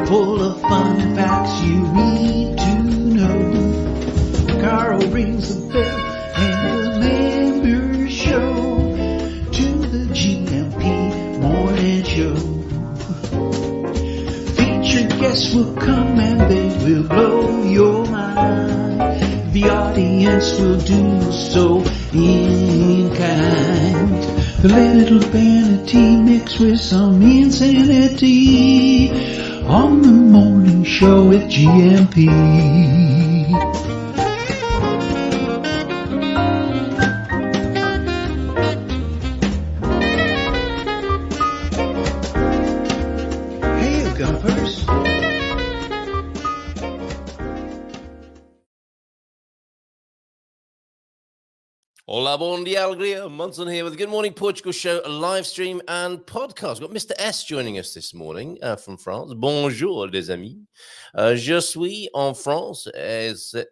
full of fun facts you need to know. Carl rings the bell and the members show to the GMP morning show. Featured guests will come and they will blow your mind. The audience will do so in kind. A little vanity mixed with some insanity on the morning show with GMP. Hey, Gumpers. Hola, bon dia, alegria. Munson here with the Good Morning Portugal show, a live stream and podcast. We've got Mr. S joining us this morning from France. Bonjour, les amis. Je suis en France. That's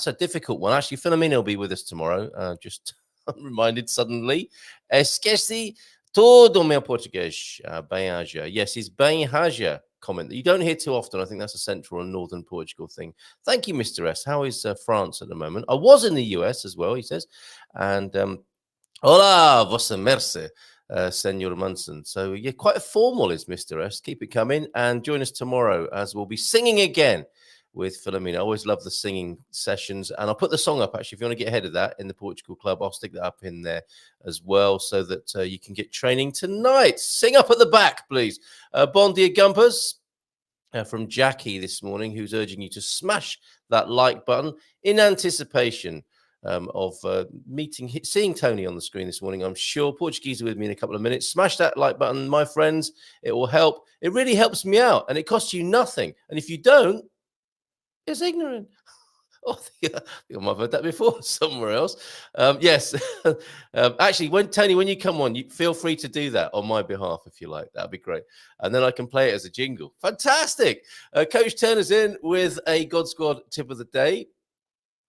a difficult one. Actually, Philomena will be with us tomorrow. Just reminded suddenly. Esqueci todo meu português. Bem haja. Yes, it's bem haja comment that you don't hear too often. I think that's a central and northern Portugal thing. Thank you, Mr. S. How is France at the moment? I was in the US as well, he says. And hola, vossa merce, Senor Munson. So yeah, quite formal is Mr. S. Keep it coming and join us tomorrow as we'll be singing again with Philomena. I always love the singing sessions, and I'll put the song up actually if you want to get ahead of that in the Portugal Club. I'll stick that up in there as well so that you can get training tonight. Sing up at the back, please. Bon dia, Gumpers, from Jackie this morning, who's urging you to smash that like button in anticipation of seeing Tony on the screen this morning. I'm sure Portuguese are with me in a couple of minutes. Smash that like button, my friends. It will help. It really helps me out, and it costs you nothing. And if you don't, it's ignorant. Oh, I think I might have heard that before somewhere else. Yes. Actually, when you come on, you feel free to do that on my behalf if you like. That'd be great. And then I can play it as a jingle. Fantastic. Coach Turner's in with a God Squad tip of the day.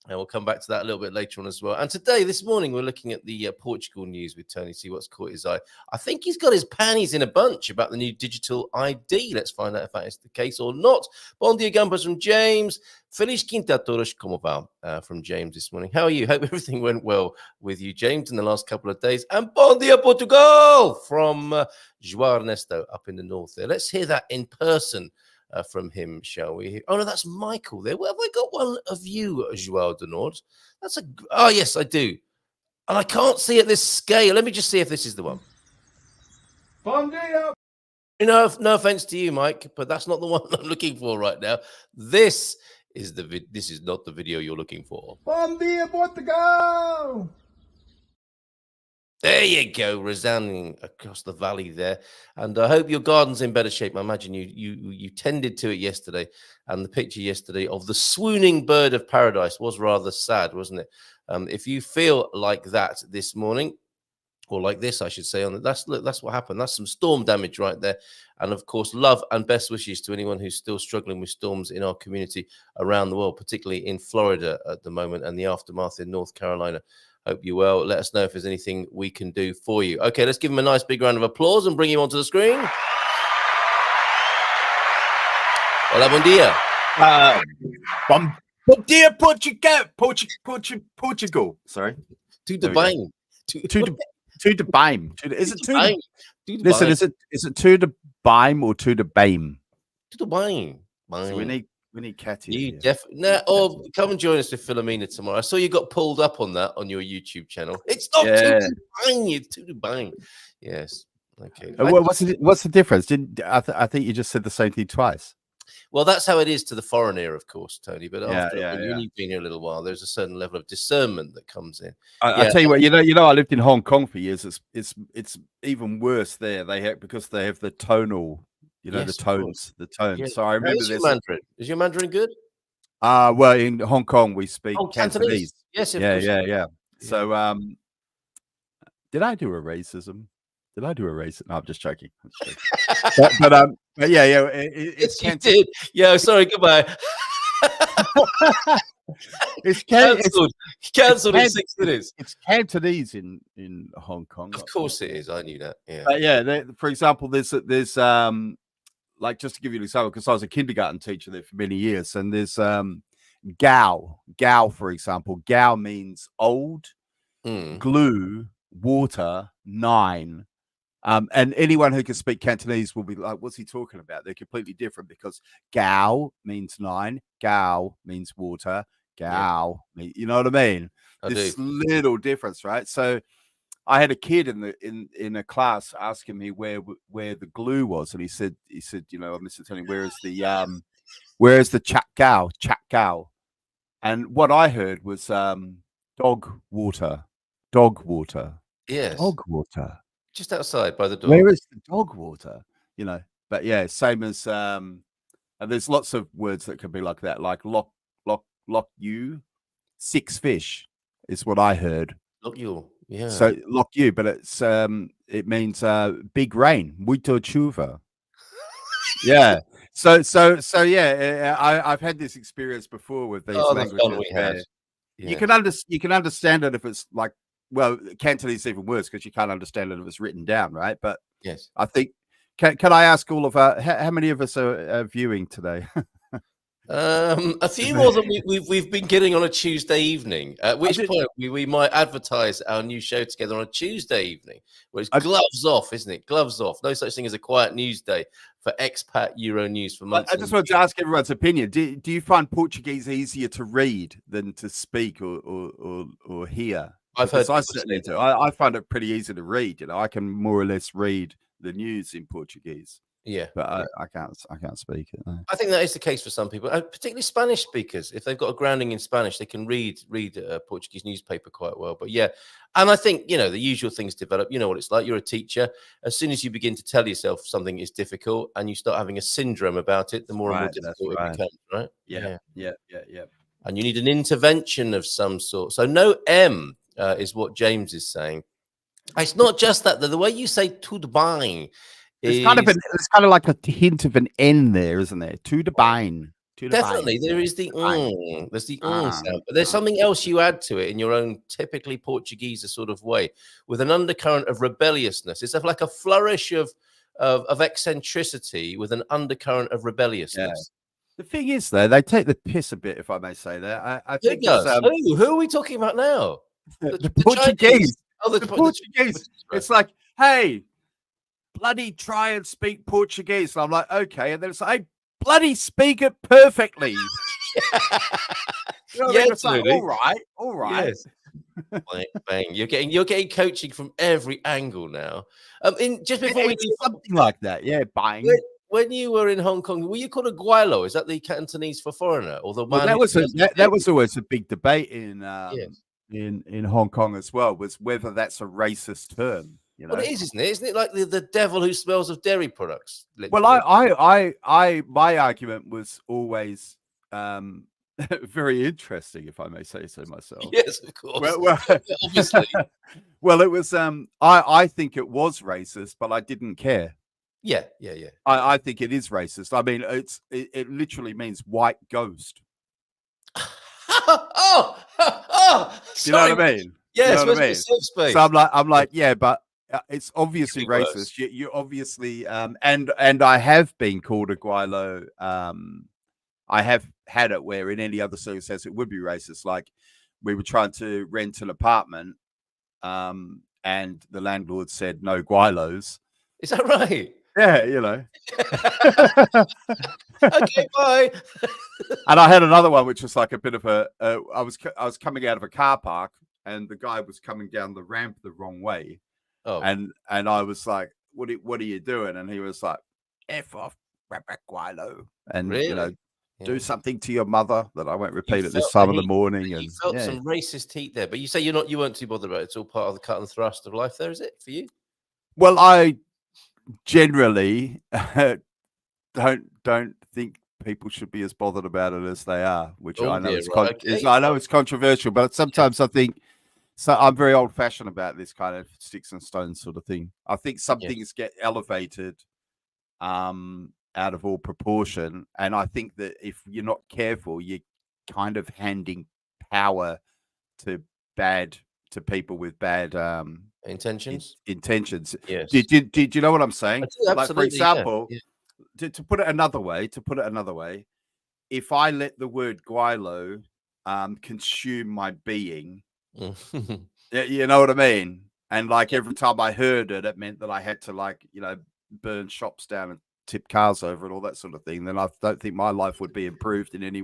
And we'll come back to that a little bit later on as well. And this morning, we're looking at the Portugal news with Tony, see what's caught his eye. I think he's got his panties in a bunch about the new digital ID. Let's find out if that is the case or not. Bon dia, Gumpers from James. Feliz quinta a todos, como va? From James this morning. How are you? Hope everything went well with you, James, in the last couple of days. And bon dia, Portugal from João Ernesto up in the north there. Let's hear that in person. From him, shall we? Oh no, that's Michael there. Well, have I got one of you, João de Nord? Oh yes, I do. And I can't see at this scale. Let me just see if this is the one. Bon dia. No offense to you, Mike, but that's not the one I'm looking for right now. This is not the video you're looking for. Bon dia, Portugal. There you go, resounding across the valley there. And I hope your garden's in better shape. I imagine you tended to it yesterday. And the picture yesterday of the swooning bird of paradise was rather sad, wasn't it? If you feel like that this morning, or like this, I should say, that's what happened. That's some storm damage right there. And of course, love and best wishes to anyone who's still struggling with storms in our community around the world, particularly in Florida at the moment and the aftermath in North Carolina. Hope you're well. Let us know if there's anything we can do for you. Okay, let's give him a nice big round of applause and bring him onto the screen. Hola, bon dia. Bon dia, Portugal. Sorry. To the bang. To the bame. Is it to the? Listen, is it to the bame or to the bame? To the bang. So we need Catty. You definitely come and join us with Philomena tomorrow. I saw you got pulled up on that on your YouTube channel. It's not to the bang, it's to the bang. Yes. Okay. What's the difference? I think you just said the same thing twice. Well, that's how it is to the foreign ear, of course, Tony. But after you've been here a little while, there's a certain level of discernment that comes in. I tell you what, you know, I lived in Hong Kong for years. It's even worse there. Because they have the tonal. You know, the tones. Yeah. So I remember this. Mandarin. Is your Mandarin good? Well, in Hong Kong, we speak Cantonese. Yes, yeah. So, did I do a racism? No, I'm just joking. But yeah. It's you did. Yeah, sorry, goodbye. It's cancelled in 6 minutes. It's Cantonese in Hong Kong. Of course it is. I knew that. Yeah. For example, there's like just to give you an example, because I was a kindergarten teacher there for many years, and there's Gao, for example. Gao means old, glue, water, 9. And anyone who can speak Cantonese will be like, what's he talking about? They're completely different, because Gao means 9, Gao means water, Gao, you know what I mean? This little difference, right? So I had a kid in a class asking me where the glue was, and he said, you know, Mr. Tony, where is the chak gao? And what I heard was dog water. Yes. Dog water. Just outside by the door. Where is the dog water? You know, but yeah, same as and there's lots of words that can be like that, like lock you, 6 fish is what I heard. Lock you, yeah. So lock you, but it means big rain, muito chuva. Yeah. So yeah, I've had this experience before with these languages. You can understand it if it's like, well, Cantonese is even worse because you can't understand it if it's written down, right? But yes, I think can I ask all of how many of us are viewing today? A few more than we've been getting on a Tuesday evening. At which point we might advertise our new show together on a Tuesday evening, where it's gloves off, isn't it? Gloves off. No such thing as a quiet news day for expat Euro news for months. I just wanted to ask everyone's opinion. Do you find Portuguese easier to read than to speak or hear? I've heard. I certainly do. I find it pretty easy to read. You know, I can more or less read the news in Portuguese. Yeah, but I can't speak it. No. I think that is the case for some people, particularly Spanish speakers. If they've got a grounding in Spanish, they can read a Portuguese newspaper quite well. But yeah, and I think, you know, the usual things develop. You know what it's like. You're a teacher. As soon as you begin to tell yourself something is difficult and you start having a syndrome about it, the more and more difficult it becomes. Right? Yeah. And you need an intervention of some sort. So no M is what James is saying. It's not just that. The way you say tudo bem. It's kind of like a hint of an N there, isn't there? Tudo bem. Definitely, there is the there's the sound, but there's something else you add to it in your own typically Portuguese sort of way, with an undercurrent of rebelliousness. It's like a flourish of eccentricity with an undercurrent of rebelliousness. The thing is, though, they take the piss a bit, if I may say that. I think who are we talking about now? The Portuguese. The Portuguese. It's like, hey, bloody try and speak Portuguese. And I'm like, okay. And then it's like, bloody speak it perfectly. You know what I mean? It's like, all right. Yes. Bang. You're getting coaching from every angle now. Just before we do something like that, yeah, bang. When you were in Hong Kong, were you called a guilo? Is that the Cantonese for foreigner? Or the that was always a big debate in Hong Kong as well, was whether that's a racist term. You know? Well, it is, isn't it? Isn't it like the devil who smells of dairy products? Literally? Well, my argument was always very interesting, if I may say so myself. Yes, of course. Well, obviously. Well, it was. I think it was racist, but I didn't care. Yeah. I think it is racist. I mean, it literally means white ghost. You know what I mean? Yes, you know what I mean? So I'm like, yeah, but it's obviously racist. You obviously, and I have been called a guilo. I have had it where in any other circumstance it would be racist. Like we were trying to rent an apartment, and the landlord said no guilos. Is that right? Yeah, you know. Okay, bye. And I had another one, which was like a bit of I was coming out of a car park, and the guy was coming down the ramp the wrong way. Oh, and I was like, "What are you doing?" And he was like, "F off, guilo," and really? You know, do something to your mother that I won't repeat at this time of the morning. And you felt some racist heat there, but you say you weren't too bothered about it. It's all part of the cut and thrust of life. There is it for you? Well, I generally don't think people should be as bothered about it as they are, which I know I know it's controversial, but sometimes I think I'm very old fashioned about this kind of sticks and stones sort of thing. I think some things get elevated out of all proportion, and I think that if you're not careful, you're kind of handing power to people with bad intentions. Yes. Did you know what I'm saying? Like, for example, to put it another way, if I let the word guilo consume my being, you know what I mean? And like every time I heard it, it meant that I had to, like, you know, burn shops down and tip cars over and all that sort of thing. Then I don't think my life would be improved in any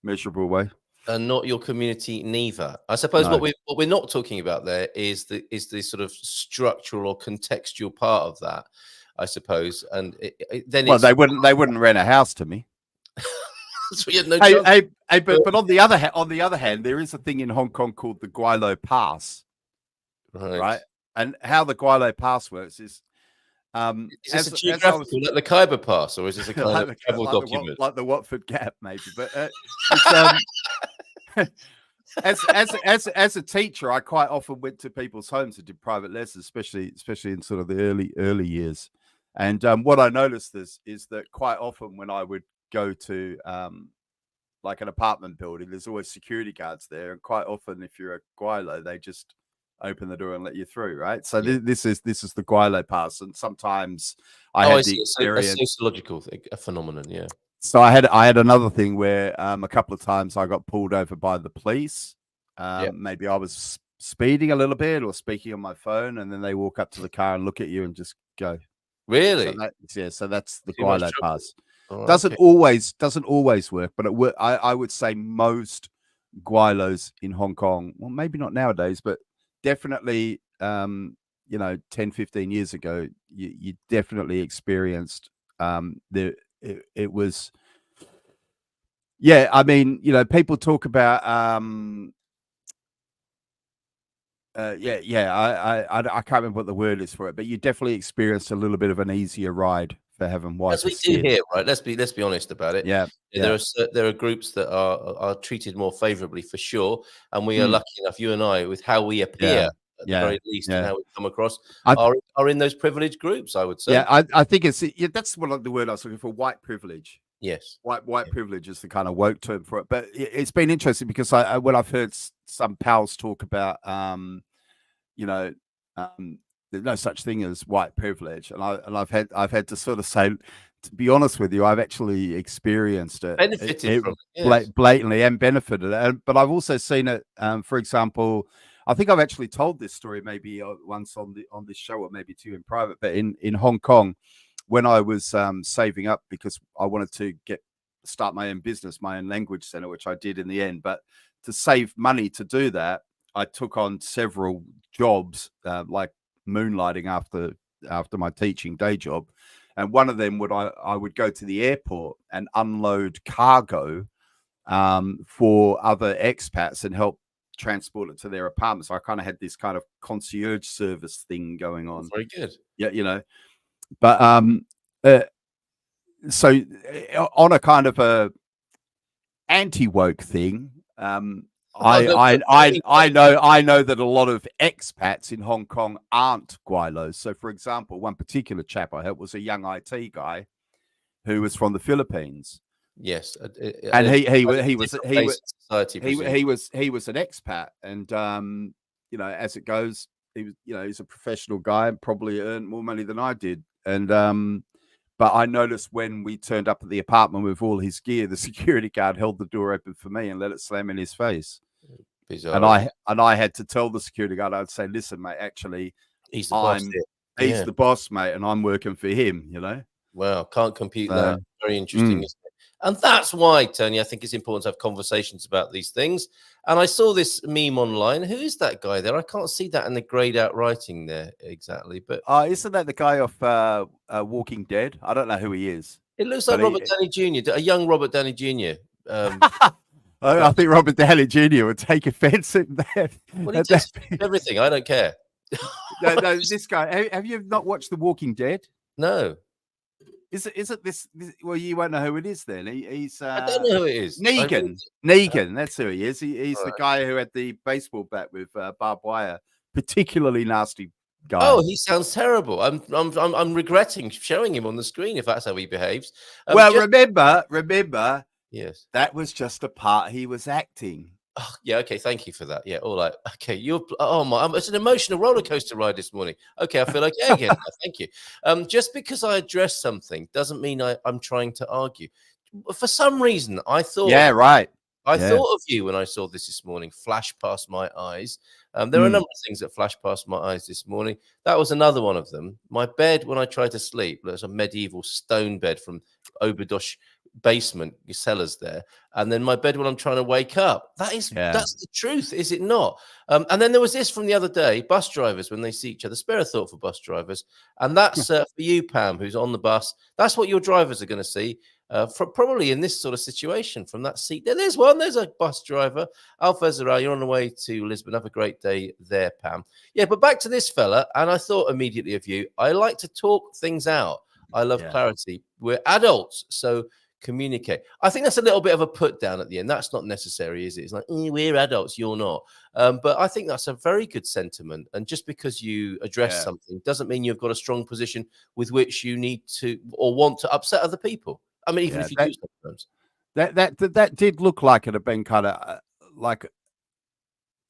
measurable way. And not your community neither. I suppose No. what we're not talking about there is the sort of structural or contextual part of that, I suppose. And then they wouldn't rent a house to me. So you had no But on the other hand, there is a thing in Hong Kong called the Guilo Pass, right? And how the Guilo Pass works is this a geographical, like the Khyber Pass, or is this a kind of travel document? Like the Watford Gap, maybe. But as a teacher, I quite often went to people's homes and did private lessons, especially in sort of the early years. And what I noticed is that quite often when I would go to like an apartment building, there's always security guards there, and quite often if you're a Guilo, they just open the door and let you through, right? So this is the Guilo Pass, and sometimes I had the experience, a sociological thing, a phenomenon, yeah. So I had another thing where a couple of times I got pulled over by the police. Maybe I was speeding a little bit or speaking on my phone, and then they walk up to the car and look at you and just go. Really? So that's the Guilo Pass. Oh, doesn't always work, but I would say most Guilos in Hong Kong, well, maybe not nowadays, but definitely 10, 15 years ago, you definitely experienced it was, yeah, I mean, people talk about I can't remember what the word is for it, but you definitely experienced a little bit of an easier ride for having white as we do here, right? Let's be honest about it. Yeah. There are groups that are treated more favorably, for sure, and we are lucky enough, you and I, with how we appear at the very least, and how we come across, are in those privileged groups, I would say. Yeah, I think that's what the word I was looking for, white privilege. Yes, white privilege is the kind of woke term for it. But it's been interesting because when I've heard some pals talk about, there's no such thing as white privilege, and I've had to sort of say, to be honest with you, I've actually experienced it, benefited from it, blatantly, and benefited it. But I've also seen it. For example, I think I've actually told this story maybe once on this show, or maybe to you in private. But in Hong Kong, when I was saving up because I wanted to start my own business, my own language center, which I did in the end. But to save money to do that, I took on several jobs, like moonlighting after my teaching day job. And one of them I would go to the airport and unload cargo for other expats and help transport it to their apartments. So I kind of had this kind of concierge service thing going on. Very good. Yeah, but so on a kind of a anti-woke thing, I know that a lot of expats in Hong Kong aren't Guilos. So, for example, one particular chap I helped was a young IT guy who was from the Philippines. Yes, and he was an expat, and as it goes, he's a professional guy and probably earned more money than I did. And but I noticed when we turned up at the apartment with all his gear, the security guard held the door open for me and let it slam in his face. Bizarre. And I had to tell the security guard, I'd say, listen, mate, actually, he's the boss, mate, and I'm working for him. Well, can't compute that. Very interesting, isn't it? And that's why, Tony, I think it's important to have conversations about these things. And I saw this meme online. Who is that guy there? I can't see that in the grayed out writing there exactly. But isn't that the guy off Walking Dead? I don't know who he is. It looks like Robert Downey Jr., a young Robert Downey Jr. I think Robert Downey Jr. would take offense at that. Well, he takes everything. I don't care. No, this guy. Have you not watched The Walking Dead? No. Is it this? Well, you won't know who it is then. He's I don't know who it is. Negan. That's who he is. He's the guy who had the baseball bat with barbed wire. Particularly nasty guy. Oh, he sounds terrible. I'm regretting showing him on the screen if that's how he behaves. Well, remember. Yes, that was just a part he was acting. Oh, yeah, okay, thank you for that. Yeah, all right. Okay, it's an emotional roller coaster ride this morning. Okay, I feel okay again. Thank you. Just because I address something doesn't mean I'm trying to argue. For some reason, Yeah, right. I Yeah. thought of you when I saw this morning flash past my eyes. There are a number of things that flashed past my eyes this morning. That was another one of them. My bed when I tried to sleep, there's a medieval stone bed from Oberdosh basement cellars there, and then my bed when I'm trying to wake up. That's the truth, is it not? And then there was this from the other day: bus drivers when they see each other. Spare a thought for bus drivers, and that's for you, Pam, who's on the bus. That's what your drivers are going to see. Probably in this sort of situation from that seat. There's one. There's a bus driver. Alfezera, you're on the way to Lisbon. Have a great day there, Pam. Yeah, but back to this fella, and I thought immediately of you. I like to talk things out. I love clarity. We're adults, so communicate. I think that's a little bit of a put down at the end. That's not necessary, is it? It's like, we're adults, you're not. But I think that's a very good sentiment. And just because you address something doesn't mean you've got a strong position with which you need to or want to upset other people. I mean, even if you do sometimes. That did look like it had been kind of like,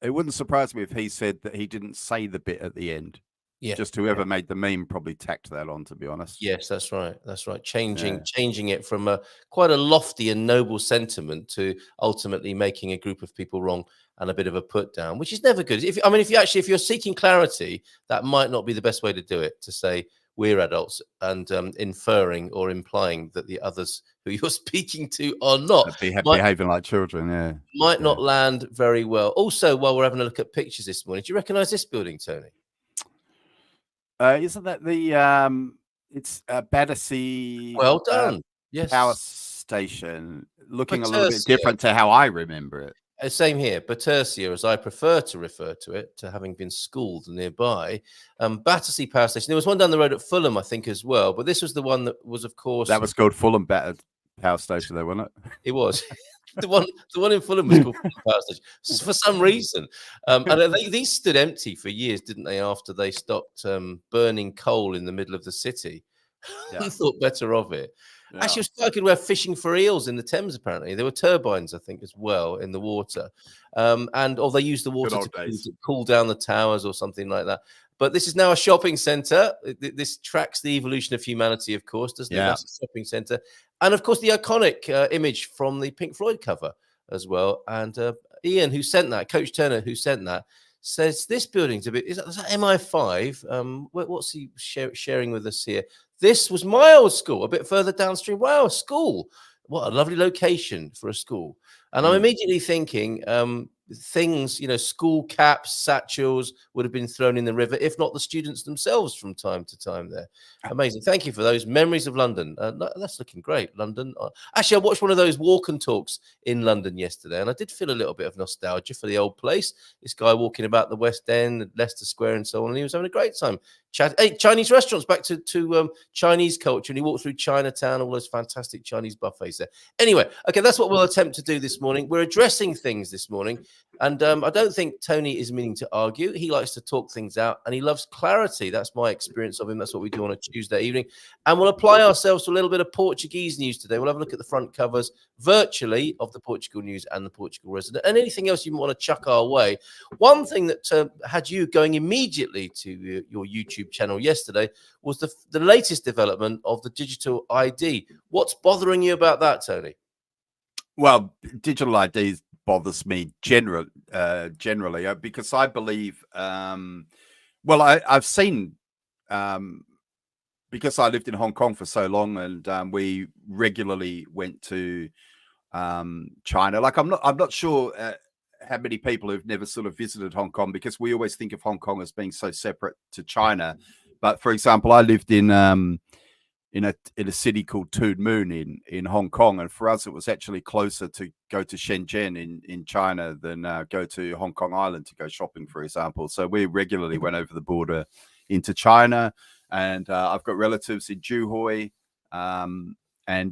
it wouldn't surprise me if he said that he didn't say the bit at the end. Yeah. Just whoever made the meme probably tacked that on, to be honest. Yes, that's right. That's right. Changing it from quite a lofty and noble sentiment to ultimately making a group of people wrong and a bit of a put down, which is never good. If you're seeking clarity, that might not be the best way to do it, to say we're adults and inferring or implying that the others who you're speaking to are not behaving like children. Might not land very well. Also, while we're having a look at pictures this morning, do you recognize this building, Tony? Isn't that the it's Battersea? Well done. Yes. Power station, looking a little bit different to how I remember it. Same here, Battersea, as I prefer to refer to it, to having been schooled nearby. Battersea Power Station. There was one down the road at Fulham, I think, as well. But this was the one that was, of course, that was called Fulham Power Station, though, wasn't it? It was. The one in Fulham was called Fulham Power Station for some reason. And these stood empty for years, didn't they? After they stopped burning coal in the middle of the city, I thought better of it. Yeah. Actually, it was quite good. We're fishing for eels in the Thames. Apparently, there were turbines, I think, as well in the water, or they used the water to cool down the towers or something like that. But this is now a shopping centre. This tracks the evolution of humanity, of course, doesn't it? That's a shopping centre, and of course the iconic image from the Pink Floyd cover as well. And Ian, who sent that, Coach Turner, who sent that, says this building's a bit. Is that MI5? What's he sharing with us here? This was my old school, a bit further downstream. Wow, a school. What a lovely location for a school. And I'm immediately thinking things, school caps, satchels would have been thrown in the river, if not the students themselves from time to time there. Amazing. Thank you for those memories of London. That's looking great, London. Actually, I watched one of those walk and talks in London yesterday, and I did feel a little bit of nostalgia for the old place. This guy walking about the West End, Leicester Square and so on, and he was having a great time. Chinese restaurants, back to Chinese culture, and he walked through Chinatown, all those fantastic Chinese buffets there. Anyway, okay, that's what we'll attempt to do this morning. We're addressing things this morning, and I don't think Tony is meaning to argue. He likes to talk things out, and he loves clarity. That's my experience of him. That's what we do on a Tuesday evening, and we'll apply ourselves to a little bit of Portuguese news today. We'll have a look at the front covers virtually of the Portugal News and the Portugal Resident, and anything else you want to chuck our way. One thing that had you going immediately to your YouTube channel yesterday was the latest development of the digital ID. What's bothering you about that, Tony? Well, digital IDs bothers me generally because I believe I've seen because I lived in Hong Kong for so long, and we regularly went to China. Like I'm not sure how many people who've never sort of visited Hong Kong, because we always think of Hong Kong as being so separate to China. But for example, I lived in a city called Toon Moon in Hong Kong, and for us it was actually closer to go to Shenzhen in China than go to Hong Kong Island to go shopping, for example. So we regularly went over the border into China, and I've got relatives in Zhuhai and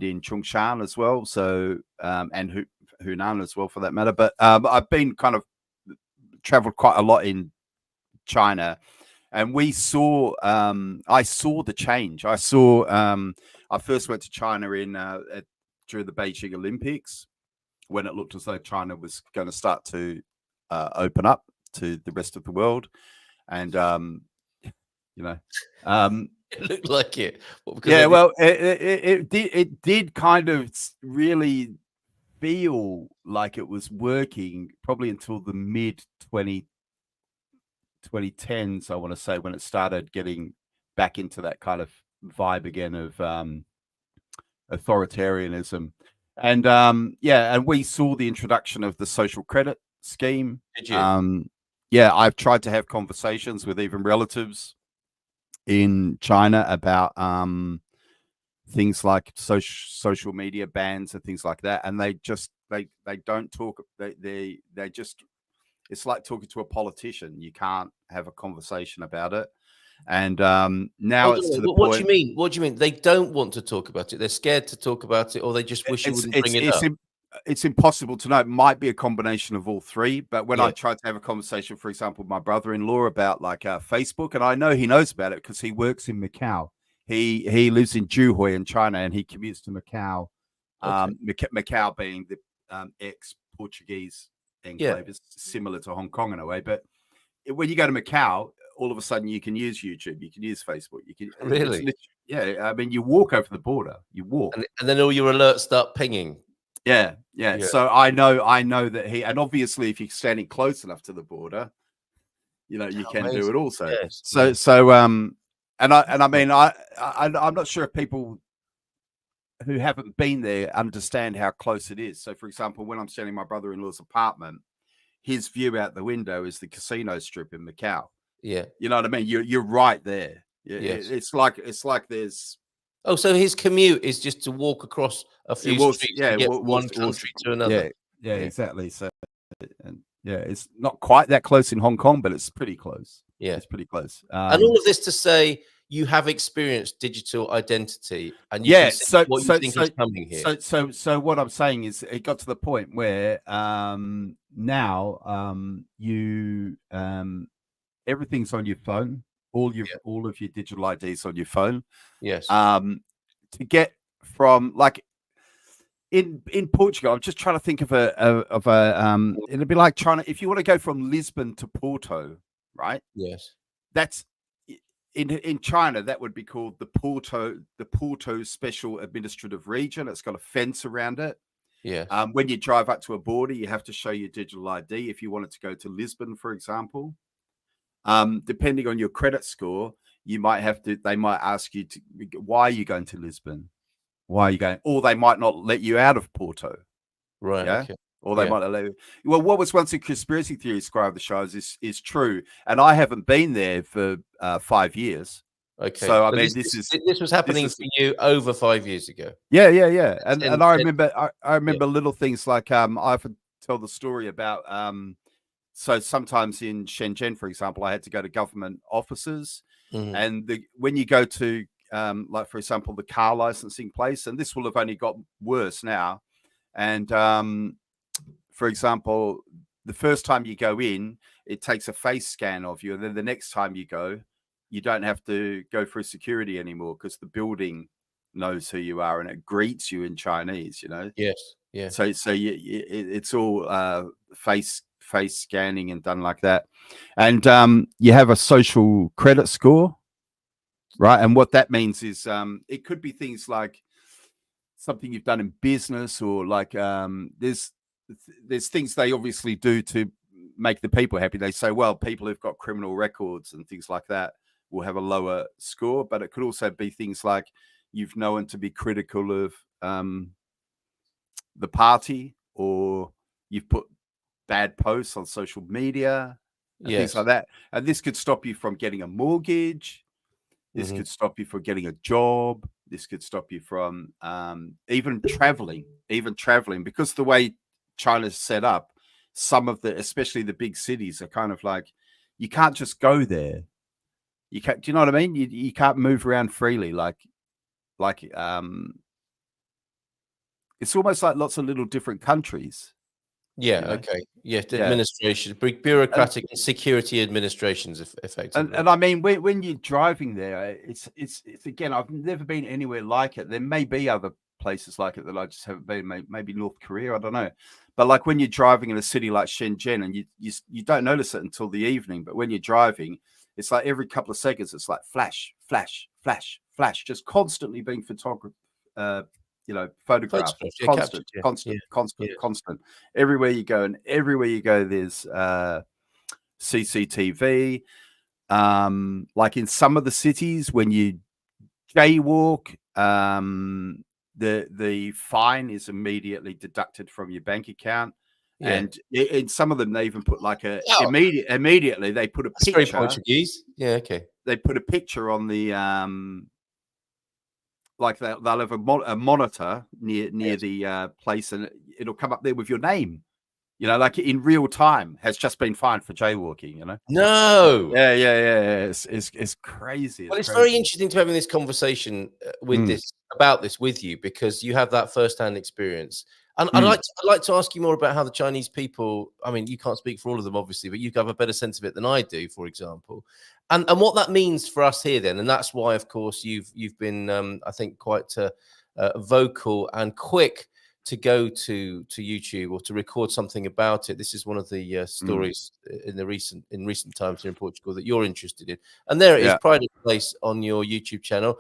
in Zhongshan as well. So and Hunan as well, for that matter. But I've been kind of traveled quite a lot in China. And we saw, I saw the change. I saw, I first went to China during the Beijing Olympics. when it looked as though China was going to start to open up to the rest of the world. And, It looked like it. Well, it did kind of really feel like it was working probably until the mid 2010s, I want to say, when it started getting back into that kind of vibe again of authoritarianism. And and we saw the introduction of the social credit scheme. Did you? I've tried to have conversations with even relatives in China about things like social media bans and things like that, and they don't talk. They just, it's like talking to a politician. You can't have a conversation about it. And now it's to the point. What do you mean? What do you mean? They don't want to talk about it. They're scared to talk about it, or they just wish you wouldn't bring it up. It's impossible to know. It might be a combination of all three. But when I tried to have a conversation, for example, with my brother-in-law about like Facebook, and I know he knows about it because he works in Macau. He lives in Zhuhai in China, and he commutes to Macau. Macau being the ex-Portuguese enclave, is similar to Hong Kong in a way. But when you go to Macau, all of a sudden you can use YouTube, you can use Facebook, you can really, I mean, you walk over the border, and then all your alerts start pinging. Yeah. So I know that and obviously if you're standing close enough to the border, you can do it also. Yes. And I mean, I'm not sure if people who haven't been there understand how close it is. So, for example, when I'm standing in my brother-in-law's apartment, his view out the window is the casino strip in Macau. Yeah, you know what I mean. You're right there. Yes. It's like there's. Oh, so his commute is just to walk across a few streets to get from one country to another. Yeah, exactly. So, it's not quite that close in Hong Kong, but it's pretty close. Yeah, it's pretty close. And all of this to say, you have experienced digital identity, and you is coming here. So what I'm saying is, it got to the point where now you everything's on your phone. All of your digital IDs on your phone. Yes. To get from like in Portugal, I'm just trying to think of a it'd be like trying to, if you want to go from Lisbon to Porto, right? Yes. That's in China, that would be called the Porto Special Administrative Region. It's got a fence around it. Yeah. When you drive up to a border, you have to show your digital ID if you wanted to go to Lisbon, for example. Depending on your credit score, they might ask you why are you going to Lisbon? Why are you going? Or they might not let you out of Porto. Right. Yeah. Okay. Or they might not let you. Well, what was once a conspiracy theory scribe the shows is true. And I haven't been there for 5 yees. Okay. So I mean, this was happening for you over 5 years ago. Yeah. And I remember little things like I often tell the story about so sometimes in Shenzhen, for example, I had to go to government offices, and when you go to like, for example, the car licensing place, and this will have only got worse now. And for example, the first time you go in, it takes a face scan of you, and then the next time you go, you don't have to go through security anymore because the building knows who you are and it greets you in Chinese. Yes. Yeah. So it's all face scanning and done like that. And you have a social credit score, right? And what that means is it could be things like something you've done in business, or like there's things they obviously do to make the people happy. They say, well, people who've got criminal records and things like that will have a lower score, but it could also be things like you've known to be critical of the party, or you've put bad posts on social media, and things like that. And this could stop you from getting a mortgage. This could stop you from getting a job. This could stop you from even traveling, because the way China's set up, especially the big cities, are kind of like, you can't just go there. You can't, do you know what I mean? You can't move around freely. Like it's almost like lots of little different countries. Yeah. Okay. Yeah. Administration, bureaucratic and security administrations, effectively. And I mean, when you're driving there, it's again, I've never been anywhere like it. There may be other places like it that I just haven't been. Maybe North Korea, I don't know. But like when you're driving in a city like Shenzhen, and you don't notice it until the evening, but when you're driving, it's like every couple of seconds, it's like flash, flash, flash, flash, just constantly being photographed. Photographed, constant. Everywhere you go, there's CCTV. Like in some of the cities, when you jaywalk, the fine is immediately deducted from your bank account. Yeah. And in some of them, they even put like immediately they put a picture. Very Portuguese. Yeah, okay. They put a picture on the like they'll have a monitor near the place, and it'll come up there with your name. Like in real time, has just been fined for jaywalking. No. Yeah. It's crazy. Well, it's very interesting to having this conversation about this with you, because you have that first-hand experience. And I'd like to ask you more about how the Chinese people, I mean, you can't speak for all of them, obviously, but you have a better sense of it than I do, for example, and what that means for us here then. And that's why, of course, you've been, I think, quite vocal and quick to go to YouTube or to record something about it. This is one of the stories in recent times here in Portugal that you're interested in. And there it is, pride of place on your YouTube channel.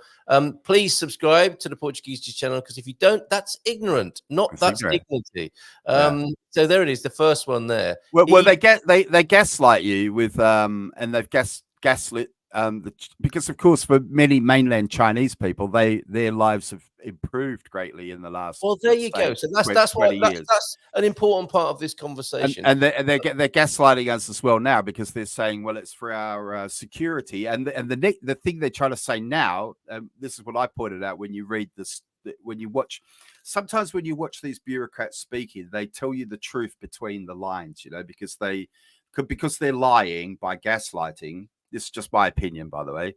Please subscribe to the Portuguese channel, because if you don't, that's ignorant. That's dignity. So there it is, the first one there. Well, they gaslight you with and they've gaslit because of course for many mainland Chinese people, their lives have improved greatly in the last. Well, there you go. So that's an important part of this conversation. And they're gaslighting us as well now, because they're saying, well, it's for our security. And the thing they're trying to say now, this is what I pointed out when you read this, when you watch. Sometimes when you watch these bureaucrats speaking, they tell you the truth between the lines, because they're lying by gaslighting. This is just my opinion, by the way,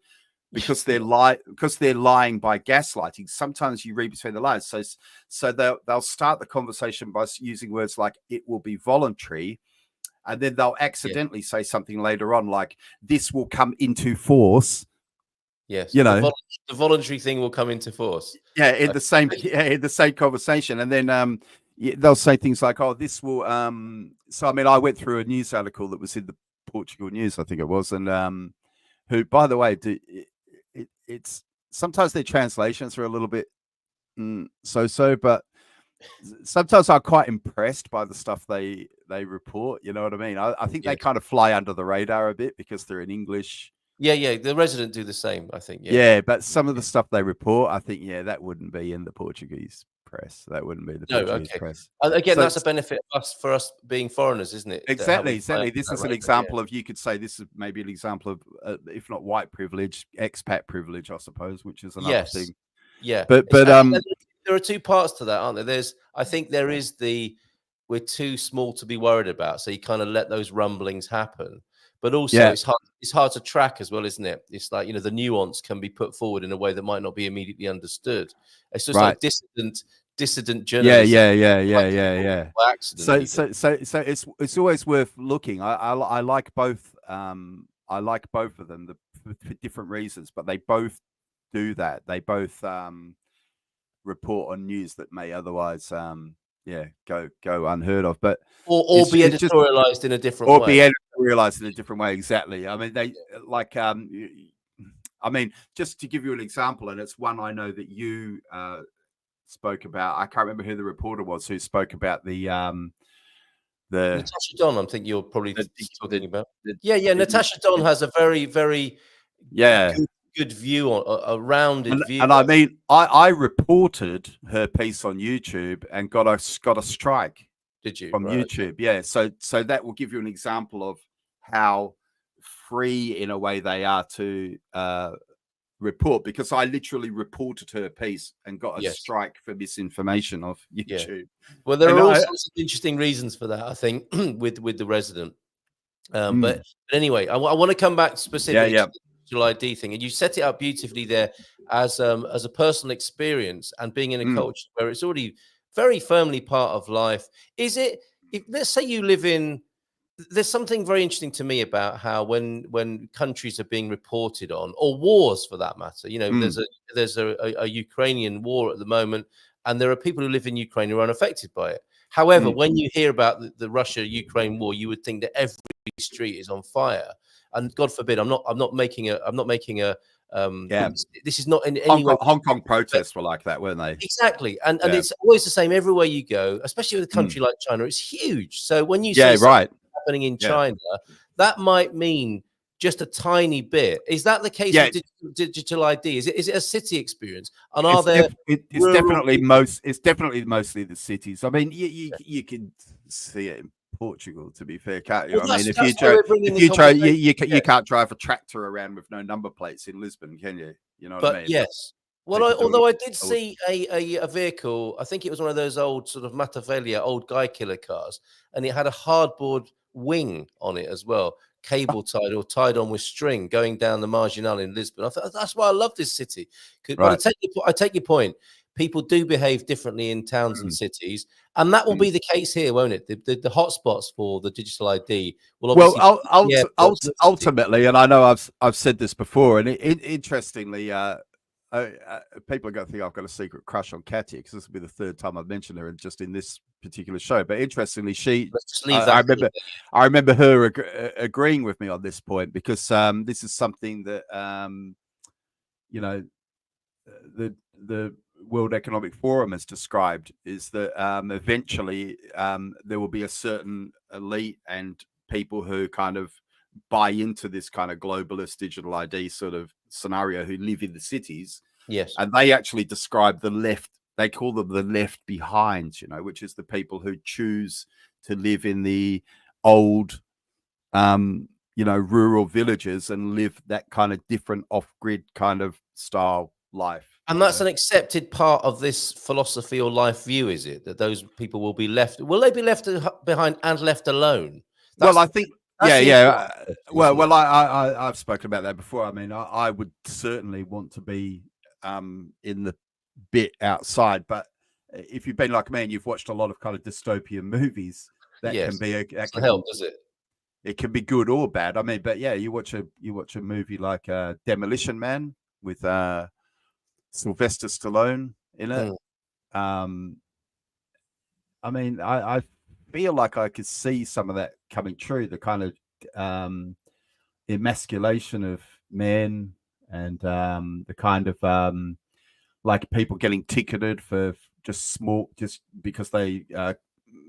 because they're lying by gaslighting. Sometimes you read between the lines. So they'll start the conversation by using words like "it will be voluntary," and then they'll accidentally say something later on like "this will come into force." Yes, the voluntary thing will come into force. Yeah, in the same conversation, and then they'll say things like, "Oh, this will." So I mean, I went through a news article that was in the Portugal News, I think it was, and who, by the way, it's sometimes their translations are a little bit so, but sometimes I'm quite impressed by the stuff they report. You know what I mean? I think they kind of fly under the radar a bit because they're in English. Yeah, the Resident do the same, I think. Yeah, but some of the stuff they report, I think, that wouldn't be in the Portuguese press. That wouldn't be the Portuguese press. And again, that's a benefit for us being foreigners, isn't it? Exactly. This is an example of, you could say this is maybe an example of, if not white privilege, expat privilege, I suppose, which is another thing. Yeah. But there are two parts to that, aren't there? I think there is we're too small to be worried about. So you kind of let those rumblings happen. But also it's hard to track as well, isn't it? It's like, the nuance can be put forward in a way that might not be immediately understood. It's just like dissident journalism. Yeah. By accident, so it's always worth looking. I like both. I like both of them for different reasons, but they both do that. They both report on news that may otherwise go unheard of, but or be editorialized in a different way. Or be editorialized in a different way. Exactly. I mean, they like. I mean, just to give you an example, and it's one I know that you spoke about. I can't remember who the reporter was who spoke about the Natasha Don. I think you're probably talking about. Natasha Don has a very, very good view on a rounded view. And I mean, I reported her piece on YouTube and got a strike. Did you? From YouTube? Yeah. So that will give you an example of how free in a way they are to report, because I literally reported her piece and got a strike for misinformation of YouTube. Well, there are all sorts of interesting reasons for that, I think, with the Resident. But anyway, I want to come back specifically to the digital ID thing, and you set it up beautifully there as a personal experience and being in a culture where it's already very firmly part of life. Is it? Let's say you live in. There's something very interesting to me about how when countries are being reported on, or wars for that matter, there's a Ukrainian war at the moment, and there are people who live in Ukraine who are unaffected by it. However, when you hear about the Russia-Ukraine war, you would think that every street is on fire. And God forbid, I'm not making a this is not in any way. Hong Kong protests were like that, weren't they? Exactly, and it's always the same everywhere you go, especially with a country like China. It's huge. So when you see something happening in China, that might mean just a tiny bit. Is that the case with digital ID? Is it a city experience? And are it's definitely mostly the cities. I mean, you can see it in Portugal, to be fair, can't you? Well, I mean, you can't drive a tractor around with no number plates in Lisbon, can you? You know what I mean? Yes. Well, although I did see a vehicle, I think it was one of those old sort of Matavelia, old guy killer cars, and it had a hardboard wing on it as well, cable tied or tied on with string going down the Marginal in Lisbon. I thought that's why I love this city. But I take your point. People do behave differently in towns and cities, and that will be the case here, won't it? The hotspots for the digital ID will obviously ultimately, and I know I've said this before, and interestingly, people are going to think I've got a secret crush on Katia because this will be the third time I've mentioned her just in this particular show. But interestingly, I remember her agreeing with me on this point because this is something that the World Economic Forum has described, is that eventually there will be a certain elite and people who kind of buy into this kind of globalist digital ID sort of scenario who live in the cities. Yes. And they actually describe the left, they call them the left behind, which is the people who choose to live in the old, rural villages and live that kind of different off-grid kind of style life. And that's an accepted part of this philosophy or life view, is it? That those people will be left, will they be left behind and left alone? Well, I think, Well, I've spoken about that before. I mean, I would certainly want to be in the bit outside, but if you've been like me and you've watched a lot of kind of dystopian movies, that can be does it? It can be good or bad. I mean, but yeah, you watch a movie like Demolition Man with Sylvester Stallone in it. I mean, I feel like I could see some of that coming true, the kind of emasculation of men and the kind of like people getting ticketed for just because they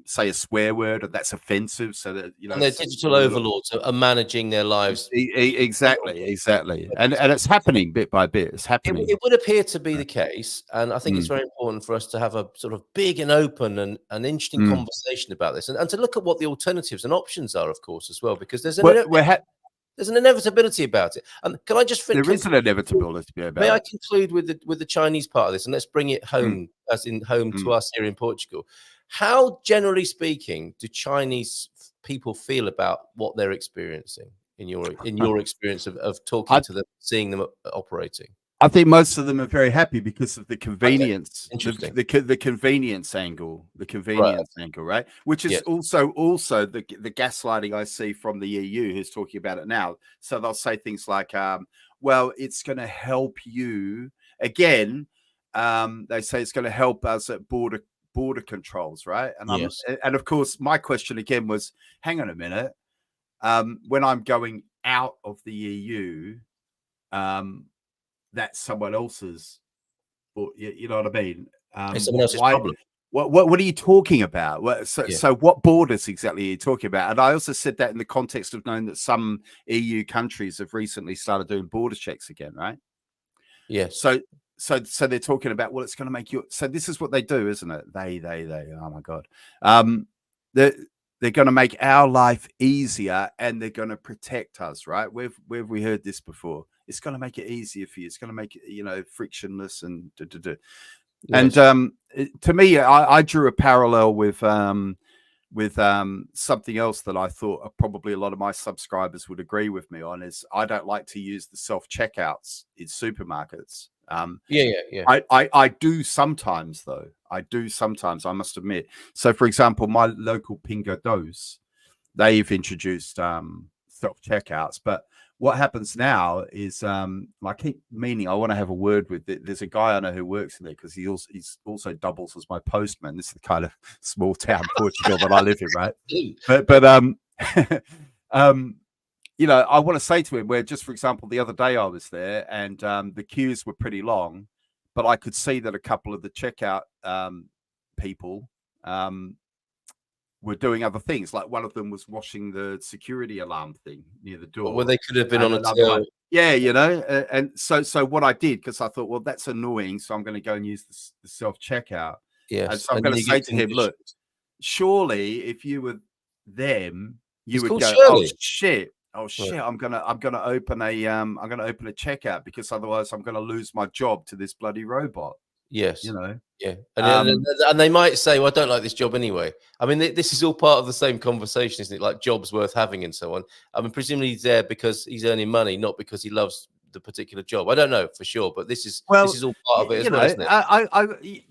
say a swear word and that's offensive, so that and their digital overlords are managing their lives. Exactly, and it's happening bit by bit. It's happening. It would appear to be the case, and I think it's very important for us to have a sort of big and open and an interesting conversation about this, and to look at what the alternatives and options are, of course, as well, because there's an inevitability about it. And can I just finish? There is an inevitability about it. May I conclude with the Chinese part of this, and let's bring it home, as in home to us here in Portugal. How, generally speaking, do Chinese people feel about what they're experiencing in your experience of talking to them, seeing them operating? I think most of them are very happy because of the convenience, the convenience angle, right? Which is also the gaslighting I see from the EU, who's talking about it now. So they'll say things like, well, it's going to help you. Again, they say it's going to help us at border controls, right? And and of course, my question again was, hang on a minute. When I'm going out of the EU, that's someone else's, you know what I mean? It's someone else's problem. What are you talking about? So what borders exactly are you talking about? And I also said that in the context of knowing that some EU countries have recently started doing border checks again, right? Yes. So they're talking about, well, it's going to make you. So this is what they do, isn't it? They. Oh my God. They're going to make our life easier and they're going to protect us, right? Where have we heard this before? It's going to make it easier for you. It's going to make it, frictionless and Yes. And to me, I drew a parallel with something else that I thought probably a lot of my subscribers would agree with me on, is I don't like to use the self-checkouts in supermarkets. I do sometimes, though. I must admit. So, for example, my local Pingo Dos, they've introduced self-checkouts, but what happens now is I keep meaning I want to have a word with it. There's a guy I know who works in there because he's also doubles as my postman. This is the kind of small town Portugal that I live in, right? But you know, I want to say to him where, just for example, the other day I was there and the queues were pretty long, but I could see that a couple of the checkout people were doing other things. Like one of them was washing the security alarm thing near the door. Well, they could have been And on a I'm till. like, yeah, you know, and so what I did, because I thought, well, that's annoying, so I'm going to go and use the self checkout. Yes, and so I'm and going then to you say get to him, look, conditions. surely if you were them, you It's would called go, Shirley. oh shit, I'm gonna open a checkout because otherwise I'm going to lose my job to this bloody robot. Yes. You know. Yeah, and they might say, "Well, I don't like this job anyway." I mean, this is all part of the same conversation, isn't it? Like jobs worth having and so on. I mean, presumably he's there because he's earning money, not because he loves the particular job. I don't know for sure, but this is all part of it as well, isn't it?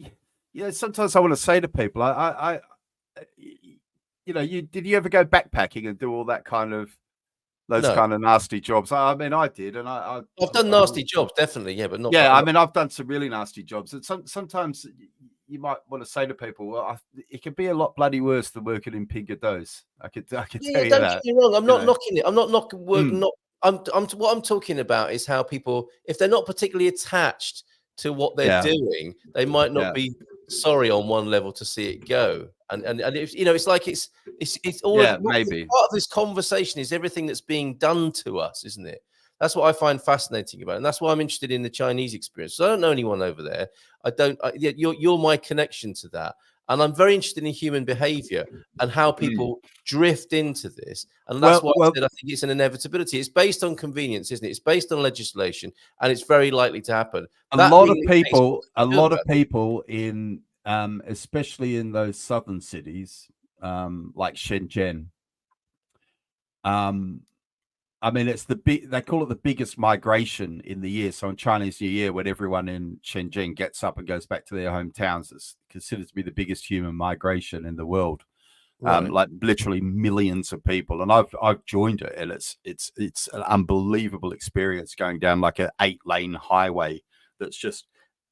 Yeah. Sometimes I want to say to people, you know, did you ever go backpacking and do all that kind of kind of nasty jobs? I mean, I did, and I've done nasty jobs, definitely, yeah, but not. Yeah, I mean, I've done some really nasty jobs, and sometimes you might want to say to people, well, it could be a lot bloody worse than working in Pingados. I could tell you don't that. Get me wrong. I'm not knocking it. I'm not knocking work. Mm. What I'm talking about is how people, if they're not particularly attached to what they're doing, they might not be sorry on one level to see it go. And if, you know, it's like it's all maybe part of this conversation is everything that's being done to us, isn't it? That's what I find fascinating about it. And that's why I'm interested in the Chinese experience. So I don't know anyone over there. You're my connection to that. And I'm very interested in human behavior and how people drift into this. And that's why I said I think it's an inevitability. It's based on convenience, isn't it? It's based on legislation, and it's very likely to happen. A lot of people in, especially in those southern cities, like Shenzhen, I mean, it's they call it the biggest migration in the year. So on Chinese New Year, when everyone in Shenzhen gets up and goes back to their hometowns, it's considered to be the biggest human migration in the world. Right. Like literally millions of people. And I've joined it, and it's an unbelievable experience going down like an 8-lane highway that's just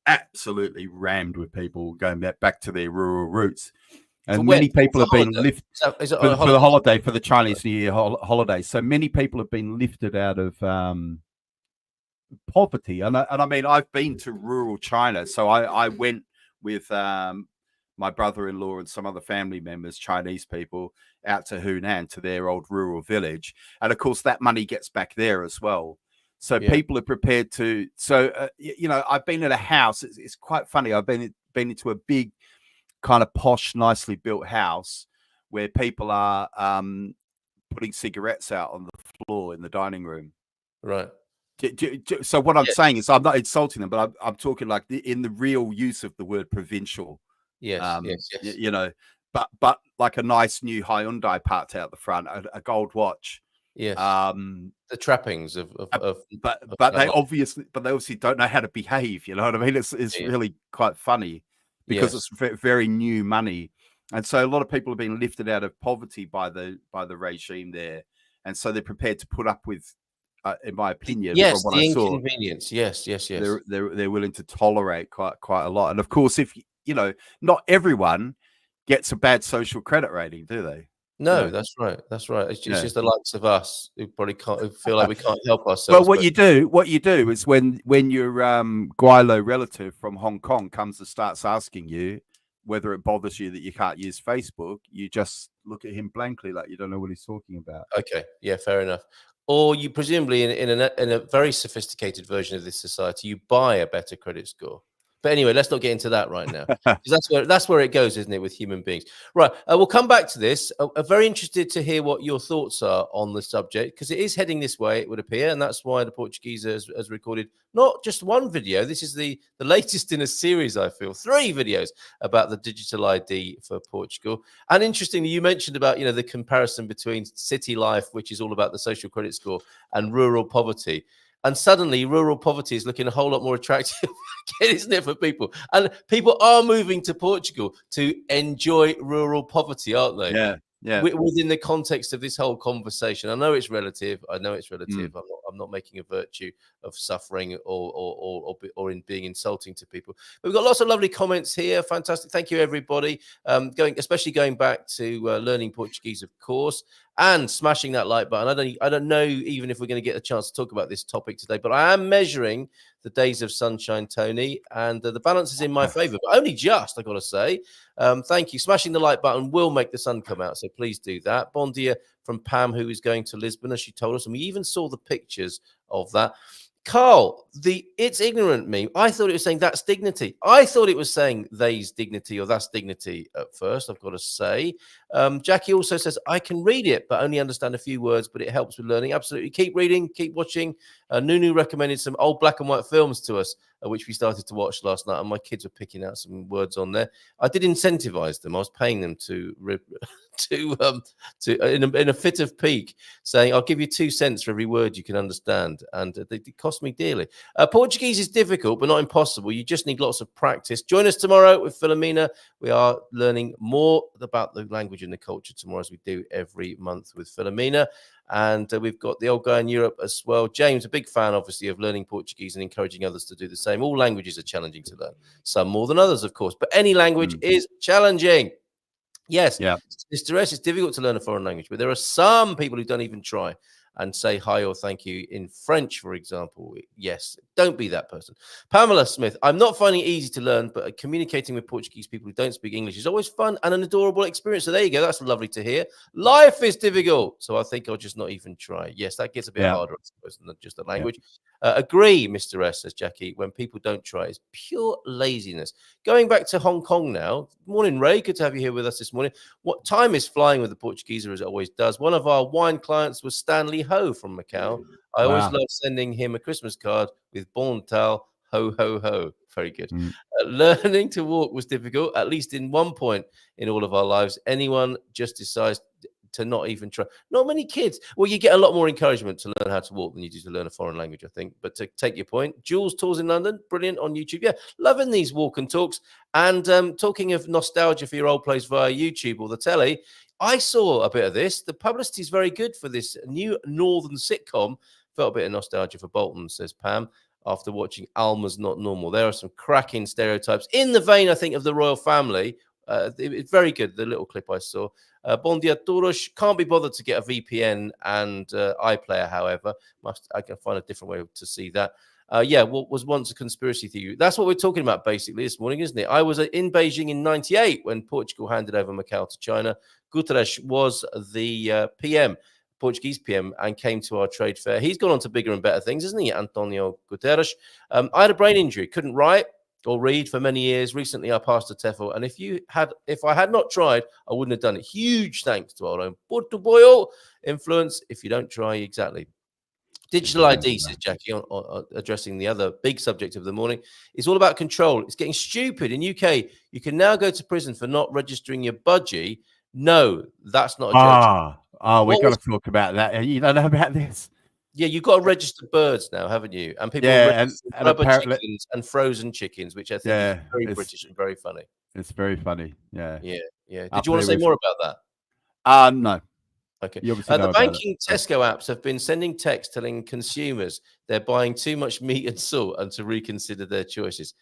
absolutely rammed with people going back to their rural roots. And many people have been lifted for the holiday, for the Chinese New Year holiday. So many people have been lifted out of poverty. And I mean, I've been to rural China. So I went with my brother-in-law and some other family members, Chinese people, out to Hunan, to their old rural village. And of course, that money gets back there as well. So people are prepared to. So, you know, I've been in a house. It's quite funny. I've been into a big, kind of posh, nicely built house where people are putting cigarettes out on the floor in the dining room. Right. So what I'm saying is, I'm not insulting them, but I'm talking like in the real use of the word provincial. Yes. You know, but like a nice new Hyundai parked out the front, a gold watch. Yes. The trappings of but they obviously don't know how to behave. You know what I mean? It's really quite funny. Because it's very new money, and so a lot of people have been lifted out of poverty by the regime there, and so they're prepared to put up with, in my opinion, from what the I saw, inconvenience. Yes. They're willing to tolerate quite a lot, and of course, if you know, not everyone gets a bad social credit rating, do they? No, that's right. It's just the likes of us who probably who feel like we can't help ourselves. Well, what you do is when your Guilo relative from Hong Kong comes and starts asking you whether it bothers you that you can't use Facebook, you just look at him blankly like you don't know what he's talking about. Okay, yeah, fair enough. Or you presumably in a very sophisticated version of this society, you buy a better credit score. But anyway, let's not get into that right now. That's where it goes, isn't it, with human beings? Right. We'll come back to this. I'm very interested to hear what your thoughts are on the subject, because it is heading this way, it would appear, and that's why the Portuguese has recorded not just one video. This is the latest in a series, I feel, 3 videos about the digital ID for Portugal. And interestingly, you mentioned about, you know, the comparison between city life, which is all about the social credit score, and rural poverty. And suddenly rural poverty is looking a whole lot more attractive, isn't it, for people? And people are moving to Portugal to enjoy rural poverty, aren't they? Yeah. within the context of this whole conversation. I know it's relative. I'm not making a virtue of suffering or in being insulting to people. But we've got lots of lovely comments here. Fantastic. Thank you, everybody. Especially going back to learning Portuguese, of course, and smashing that like button. I don't know even if we're going to get a chance to talk about this topic today, but I am measuring the days of sunshine, Tony, and the balance is in my favor, but only just, I got to say. Thank you. Smashing the like button will make the sun come out, so please do that. Bon dia from Pam, who is going to Lisbon, as she told us, and we even saw the pictures of that. Carl, it's ignorant meme. I thought it was saying that's dignity. I thought it was saying they's dignity or that's dignity at first, I've got to say. Jackie also says, I can read it, but only understand a few words, but it helps with learning. Absolutely. Keep reading, keep watching. Nunu recommended some old black and white films to us, which we started to watch last night, and my kids were picking out some words on there. I did incentivize them. I was paying them in a fit of pique, saying, I'll give you 2 cents for every word you can understand. And it cost me dearly. Portuguese is difficult, but not impossible. You just need lots of practice. Join us tomorrow with Philomena. We are learning more about the language and the culture tomorrow, as we do every month with Philomena. And we've got the old guy in Europe as well. James, a big fan, obviously, of learning Portuguese and encouraging others to do the same. All languages are challenging to learn, some more than others, of course, but any language is challenging. Yes, Mr. S, it's difficult to learn a foreign language, but there are some people who don't even try and say hi or thank you in French, for example. Yes, don't be that person. Pamela Smith, I'm not finding it easy to learn, but communicating with Portuguese people who don't speak English is always fun and an adorable experience. So there you go. That's lovely to hear. Life is difficult, so I think I'll just not even try. Yes, that gets a bit harder, I suppose, than just the language. Agree, Mr. S, says Jackie. When people don't try, it's pure laziness. Going back to Hong Kong now. Morning, Ray. Good to have you here with us this morning. What time is flying with the Portuguese, as it always does. One of our wine clients was Stanley Ho from Macau. I always love sending him a Christmas card with Bon Tal, ho, ho, ho. Very good. Learning to walk was difficult, at least in one point in all of our lives. Anyone just decides to not even try. Not many kids. Well, you get a lot more encouragement to learn how to walk than you do to learn a foreign language, I think. But to take your point, Jules Tours in London, brilliant on YouTube. Yeah, loving these walk and talks. And talking of nostalgia for your old place via YouTube or the telly, I saw a bit of this. The publicity is very good for this new northern sitcom. Felt a bit of nostalgia for Bolton, says Pam, after watching Alma's Not Normal. There are some cracking stereotypes in the vein, I think, of the royal family. It's very good, the little clip I saw. Bon dia todos. Can't be bothered to get a VPN and iPlayer, however. I can find a different way to see that. What was once a conspiracy theory. That's what we're talking about basically this morning, isn't it? I was in Beijing in 98 when Portugal handed over Macau to China. Guterres was the PM, Portuguese PM, and came to our trade fair. He's gone on to bigger and better things, isn't he, Antonio Guterres? I had a brain injury, couldn't write or read for many years. Recently, I passed a TEFL, and if I had not tried, I wouldn't have done it. Huge thanks to our own Portugal influence. If you don't try, exactly. Digital ID, says Jackie, on addressing the other big subject of the morning. It's all about control. It's getting stupid. In UK, you can now go to prison for not registering your budgie. No, that's not a joke. We're going to talk about that. You don't know about this? Yeah, you've got to register birds now, haven't you? And people register rubber chickens and frozen chickens, which I think is very British and very funny. It's very funny. Yeah. Did you want to say more about that? No. Okay. The banking Tesco apps have been sending texts telling consumers they're buying too much meat and salt and to reconsider their choices.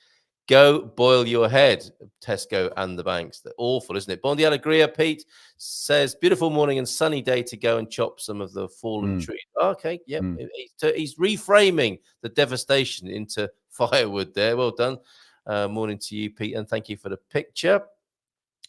Go boil your head, Tesco and the banks. They're awful, isn't it? Bon dia alegria, Pete says, beautiful morning and sunny day to go and chop some of the fallen trees. Okay, yep. He's reframing the devastation into firewood there. Well done. Morning to you, Pete, and thank you for the picture.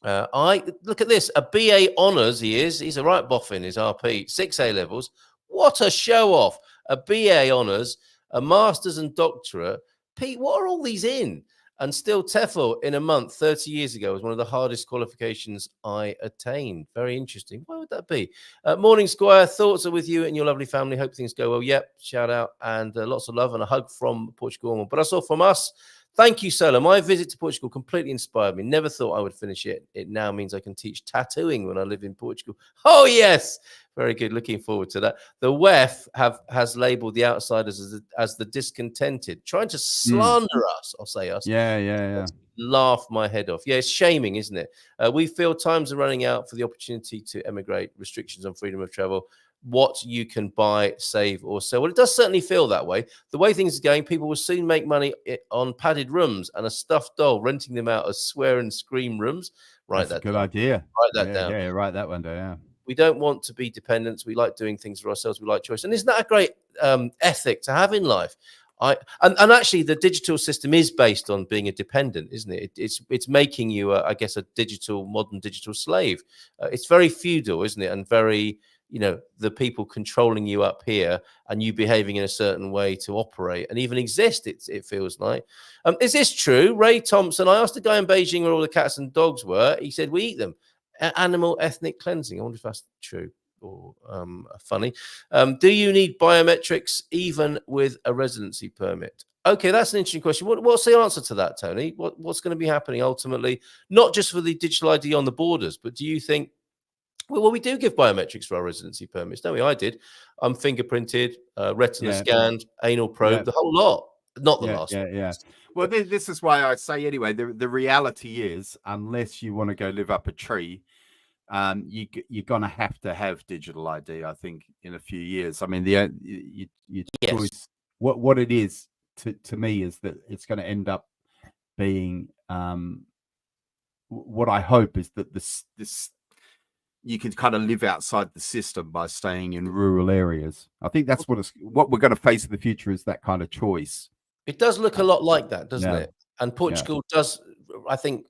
Look at this. A BA honours he is. He's a right boffin, his RP. 6 A levels. What a show off. A BA honours, a master's and doctorate. Pete, what are all these in? And still TEFL in a month 30 years ago was one of the hardest qualifications I attained. Very interesting. Why would that be? Morning, Squire. Thoughts are with you and your lovely family. Hope things go well. Yep. Shout out and lots of love and a hug from Portugal. But that's all from us. Thank you, Solo. My visit to Portugal completely inspired me. Never thought I would finish it. It now means I can teach tattooing when I live in Portugal. Oh, yes. Very good. Looking forward to that. The WEF has labelled the outsiders as the discontented, trying to slander us. I'll say us. Yeah. laugh my head off. Yeah, it's shaming, isn't it? We feel times are running out for the opportunity to emigrate, restrictions on freedom of travel, what you can buy, save, or sell. Well, it does certainly feel that way. The way things are going, people will soon make money on padded rooms and a stuffed doll, renting them out as swear and scream rooms. That's a good idea. Write that down. Yeah, write that one down. Yeah. We don't want to be dependents. We like doing things for ourselves. We like choice. And isn't that a great ethic to have in life? And actually, the digital system is based on being a dependent, isn't it? It's making you, I guess, a modern digital slave. It's very feudal, isn't it? And very, the people controlling you up here and you behaving in a certain way to operate and even exist, it feels like. Is this true? Ray Thompson, I asked a guy in Beijing where all the cats and dogs were. He said, we eat them. Animal ethnic cleansing. I wonder if that's true or funny. Do you need biometrics even with a residency permit? Okay, that's an interesting question. What's the answer to that, Tony? What's going to be happening ultimately, not just for the digital ID on the borders, but do you think, well, we do give biometrics for our residency permits, don't we? I did. I'm fingerprinted, retina scanned, anal probe, the whole lot. Not the last one. Yeah. Well, this is why I say anyway, the reality is, unless you want to go live up a tree, you're going to have digital ID, I think, in a few years. I mean, your choice, what it is to me is that it's going to end up being, what I hope is that this you can kind of live outside the system by staying in rural areas. I think that's what we're going to face in the future, is that kind of choice. It does look a lot like that, doesn't it? And Portugal does, I think,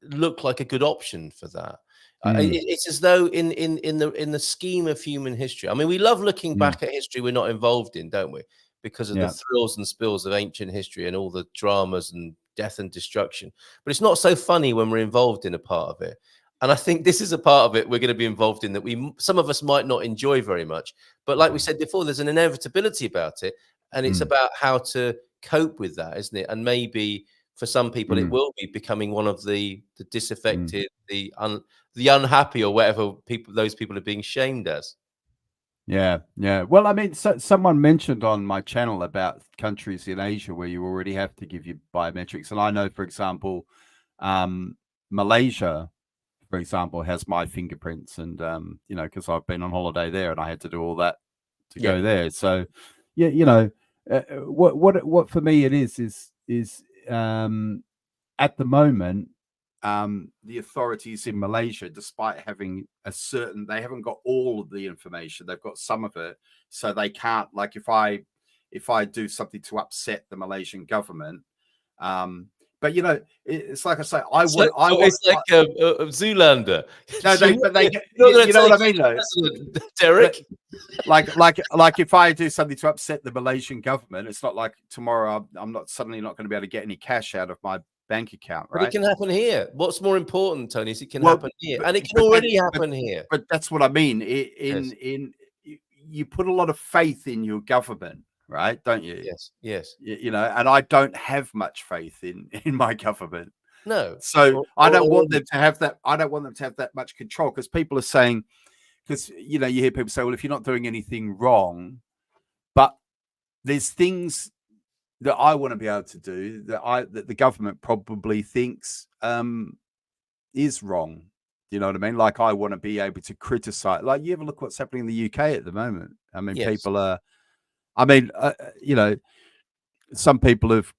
look like a good option for that. It's as though in the scheme of human history. I mean, we love looking back at history we're not involved in, don't we? Because of the thrills and spills of ancient history and all the dramas and death and destruction. But it's not so funny when we're involved in a part of it. And I think this is a part of it we're going to be involved in that some of us might not enjoy very much. But like we said before, there's an inevitability about it. And it's about how to cope with that, isn't it? And maybe for some people, it will be becoming one of the disaffected, the unhappy, or whatever those people are being shamed as. Yeah. Well, I mean, someone mentioned on my channel about countries in Asia where you already have to give you biometrics. And I know, for example, Malaysia, for example, has my fingerprints, and because I've been on holiday there and I had to do all that to go there. So what for me it is at the moment, the authorities in Malaysia, despite having they haven't got all of the information, they've got some of it, so they can't, like, if I do something to upset the Malaysian government, but it's like I say, it's like Zoolander. No, but you know what I mean, though, Derek. Like if I do something to upset the Malaysian government, it's not like tomorrow I'm not suddenly not going to be able to get any cash out of my bank account, right? But it can happen here. What's more important, Tony, is it can happen here, and it can already happen here. But that's what I mean. You put a lot of faith in your government, right? Don't you? Yes. And I don't have much faith in my government. No. So I don't want them to have that. I don't want them to have that much control, because people are saying, because you hear people say, well, if you're not doing anything wrong, but there's things that I want to be able to do that the government probably thinks is wrong. You know what I mean? Like, I want to be able to criticize. Like, you ever look what's happening in the UK at the moment? I mean, people are. I mean, some people have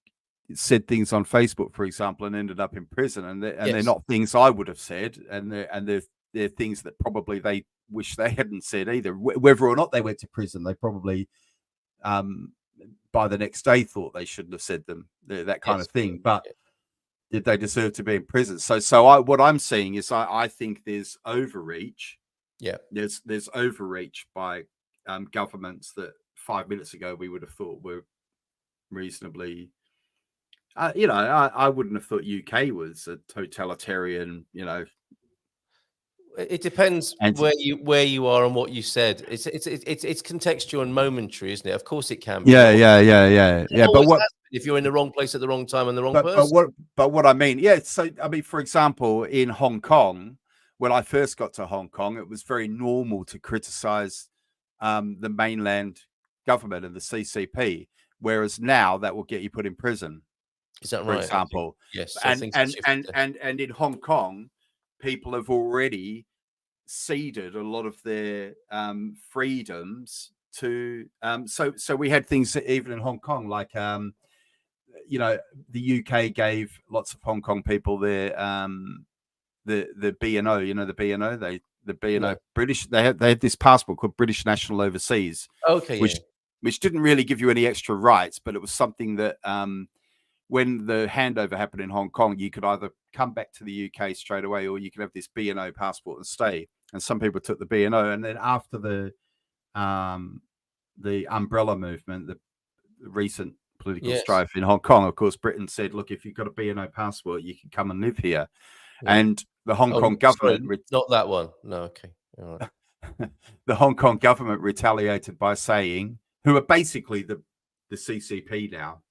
said things on Facebook, for example, and ended up in prison, and they're not things I would have said, and they're things that probably they wish they hadn't said either. Whether or not they went to prison, they probably by the next day thought they shouldn't have said them, that kind of thing. But did they deserve to be in prison? So what I'm seeing is I think there's overreach. Yeah, there's overreach by governments that 5 minutes ago we would have thought were reasonably. I wouldn't have thought UK was a totalitarian. It depends where you are and what you said. It's contextual and momentary, isn't it? Of course, it can be. Yeah. But what if you're in the wrong place at the wrong time and the wrong person? But what I mean, so I mean, for example, in Hong Kong, when I first got to Hong Kong, it was very normal to criticize the mainland government and the CCP, whereas now that will get you put in prison. Is that for right? example. Yes. So And things have and shifted and there. and in Hong Kong, people have already ceded a lot of their freedoms to so we had things that even in Hong Kong, like you know, the UK gave lots of Hong Kong people their the B&O, you know, the B&O, the B&O No. British, they had this passport called British National Overseas, Okay. Yeah. which didn't really give you any extra rights, but it was something that when the handover happened in Hong Kong, you could either come back to the UK straight away, or you could have this B&O passport and stay. And some people took the B&O, and then after the umbrella movement, the recent political Yes. strife in Hong Kong, of course, Britain said, look, if you've got a B&O passport, you can come and live here. Yeah. And the Hong Oh, Kong sorry, government, not that one. No. Okay. All right. the Hong Kong government retaliated by saying, who are basically the CCP now,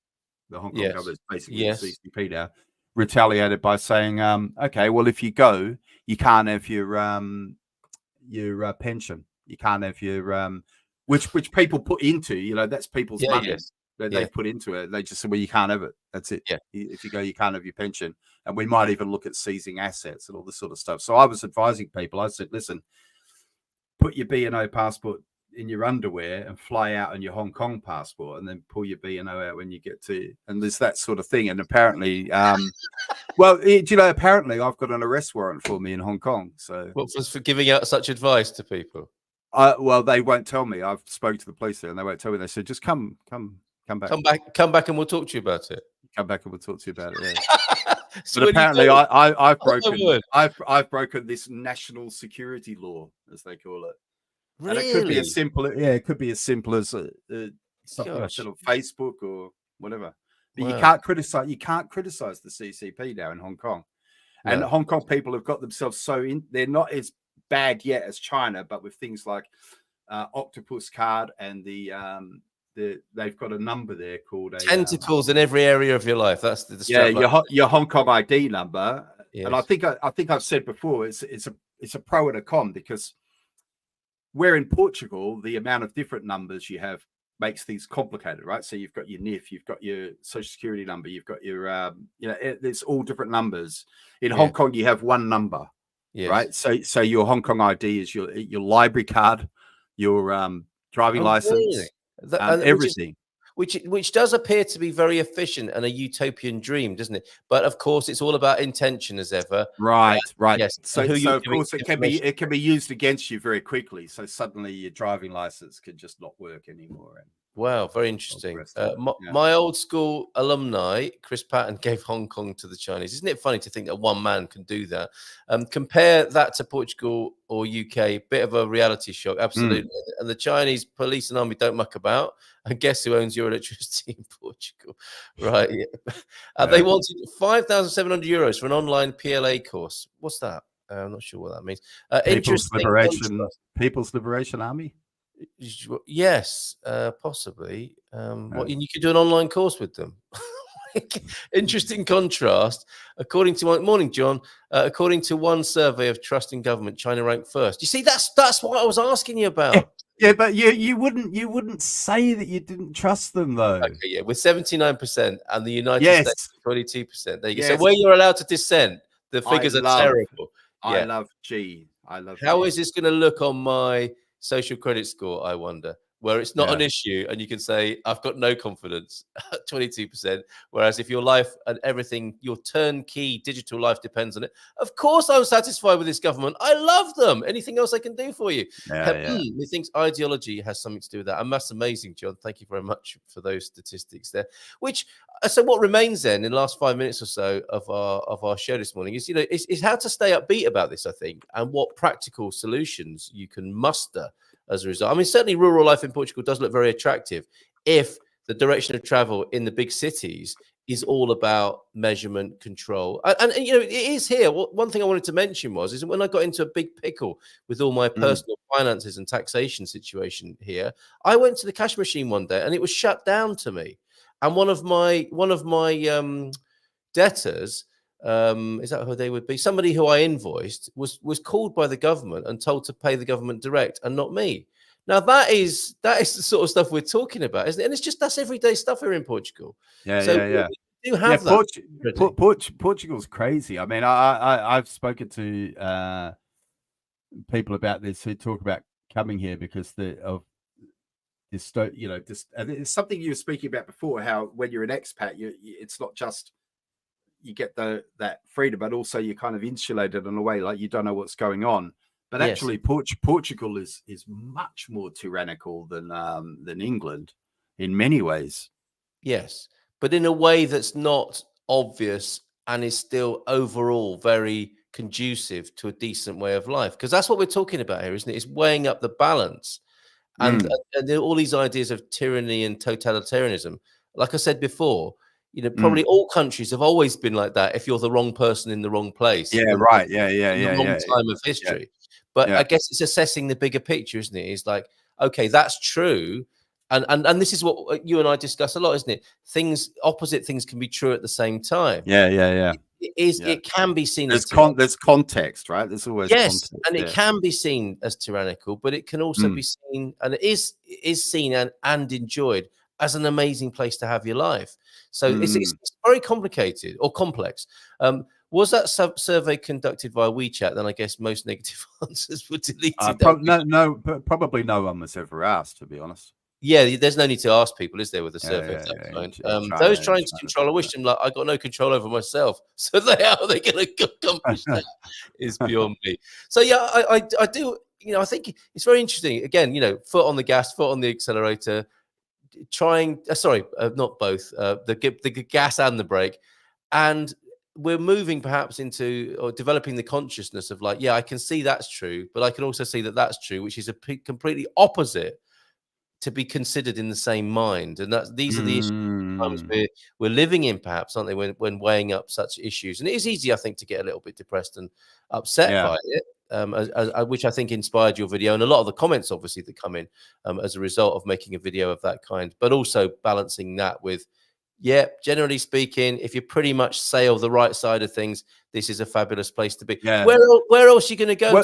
the Hong Kong Yes. government is basically Yes. the CCP now, retaliated by saying, okay, well, if you go, you can't have your pension, you can't have your which people put into, you know, that's people's Yeah. money Yes. that Yeah. they put into it. They just said, well, you can't have it. That's it. Yeah. If you go, you can't have your pension. And we might even look at seizing assets and all this sort of stuff. So I was advising people. I said, listen, put your B&O passport in your underwear and fly out on your Hong Kong passport, and then pull your B&O out when you get to, and there's that sort of thing. And apparently, well, you know, apparently I've got an arrest warrant for me in Hong Kong. So What for giving out such advice to people? well, they won't tell me. I've spoke to the police there, and they won't tell me. They said, just come back. Come back, and we'll talk to you about it. Come back and we'll talk to you about it. Yeah. So But when you apparently, go- I've Oh, my broken word. I've broken this national security law, as they call it. And it could be Really? as simple, it could be as simple as something I Gosh. said on Facebook or whatever. But Wow. you can't criticize the CCP now in Hong Kong. And No. Hong Kong people have got themselves so in, they're not as bad yet as China, but with things like Octopus card and they've got a number there called a Tentacles in every area of your life. That's the yeah, strapline. your Hong Kong ID number. Yes. And I think I've said before, it's a pro and a con, because where in Portugal, the amount of different numbers you have makes things complicated, right? So you've got your NIF, you've got your social security number, you've got your, you know, it's all different numbers. In Hong Kong, you have one number, Yes. right? So your HongOng ID is your library card, your driving license, Really? everything. Which does appear to be very efficient and a utopian dream, doesn't it? But of course, it's all about intention as ever. Right. Yes. So, and who you're of giving course it can be used against you very quickly. So suddenly your driving license can just not work anymore. Wow, very interesting. Yeah. My old school alumni, Chris Patton, gave Hong Kong to the Chinese. Isn't it funny to think that one man can do that? Compare that to Portugal or UK, bit of a reality shock, absolutely. And the Chinese police and army don't muck about. And guess who owns your electricity in Portugal? Right. Yeah. They wanted €5,700 for an online PLA course. What's that? I'm not sure what that means. People's Liberation Army? Yes, possibly. What, you could do an online course with them. Interesting contrast. According to morning, John. According to one survey of trust in government, China ranked first. You see, that's what I was asking you about. Yeah, but you wouldn't say that you didn't trust them, though. Okay, yeah, with 79% and the United States 22%. There you go. So where you're allowed to dissent, the figures are terrible. I love G. How is this going to look on my social credit score, I wonder, where it's not an issue and you can say, I've got no confidence, 22%. Whereas if your life and everything, your turnkey digital life depends on it, of course I'm satisfied with this government. I love them. Anything else I can do for you? Methinks ideology has something to do with that. And that's amazing, John. Thank you very much for those statistics there. So what remains then in the last 5 minutes or so of our show this morning is, is how to stay upbeat about this, I think, and what practical solutions you can muster as a result. I mean, certainly rural life in Portugal does look very attractive if the direction of travel in the big cities is all about measurement control. And it is here. One thing I wanted to mention is when I got into a big pickle with all my personal finances and taxation situation here, I went to the cash machine one day and it was shut down to me. And one of my debtors, is that who they would be? Somebody who I invoiced was called by the government and told to pay the government direct and not me. Now that is the sort of stuff we're talking about, isn't it? And that's everyday stuff here in Portugal. We're do have that. Portugal's crazy. I mean, I've spoken to people about this who talk about coming here because of this. You know, and it's something you were speaking about before. How when you're an expat, it's not just you get that freedom, but also you're kind of insulated in a way, like you don't know what's going on. But actually, Portugal is much more tyrannical than England in many ways. Yes, but in a way that's not obvious and is still overall very conducive to a decent way of life. Because that's what we're talking about here, isn't it? It's weighing up the balance. And all these ideas of tyranny and totalitarianism, like I said before, you know, probably all countries have always been like that. If you're the wrong person in the wrong place, the wrong time of history. But I guess it's assessing the bigger picture, isn't it? It's like, okay, that's true, and this is what you and I discuss a lot, isn't it? Opposite things can be true at the same time. It can be seen there's as there's context, right? There's always context, and it can be seen as tyrannical, but it can also be seen, and it is seen and enjoyed as an amazing place to have your life. So it's very complicated or complex. Was that survey conducted via WeChat? Then I guess most negative answers were deleted. Probably no one was ever asked, to be honest. Yeah, there's no need to ask people, is there, with a survey? Those trying to control, I wish them luck. I got no control over myself, so how they're going to accomplish that is beyond me. So yeah, I do. You know, I think it's very interesting. Again, you know, foot on the gas, foot on the accelerator. Trying, not both, the gas and the brake, and we're moving perhaps into or developing the consciousness of like, yeah, I can see that's true, but I can also see that that's true, which is a completely opposite to be considered in the same mind. And these are the issues we're living in, perhaps, aren't they, when weighing up such issues. And it is easy, I think, to get a little bit depressed and upset by it, which I think inspired your video and a lot of the comments, obviously, that come in as a result of making a video of that kind, but also balancing that with, generally speaking, if you pretty much sail the right side of things, this is a fabulous place to be. Where else are you going to go?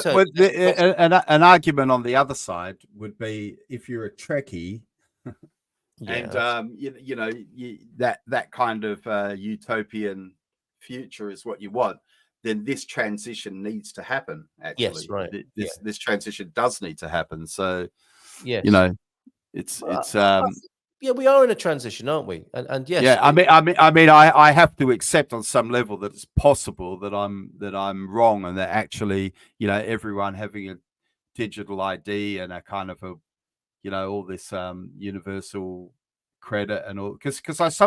An argument on the other side would be if you're a Trekkie, and that kind of utopian future is what you want, then this transition needs to happen. Actually, yes, right. This transition does need to happen. So, yes, you know, it's we are in a transition, aren't we? And yes, I have to accept on some level that it's possible that I'm wrong, and that actually, you know, everyone having a digital ID and a kind of a, you know, all this universal credit and all, because as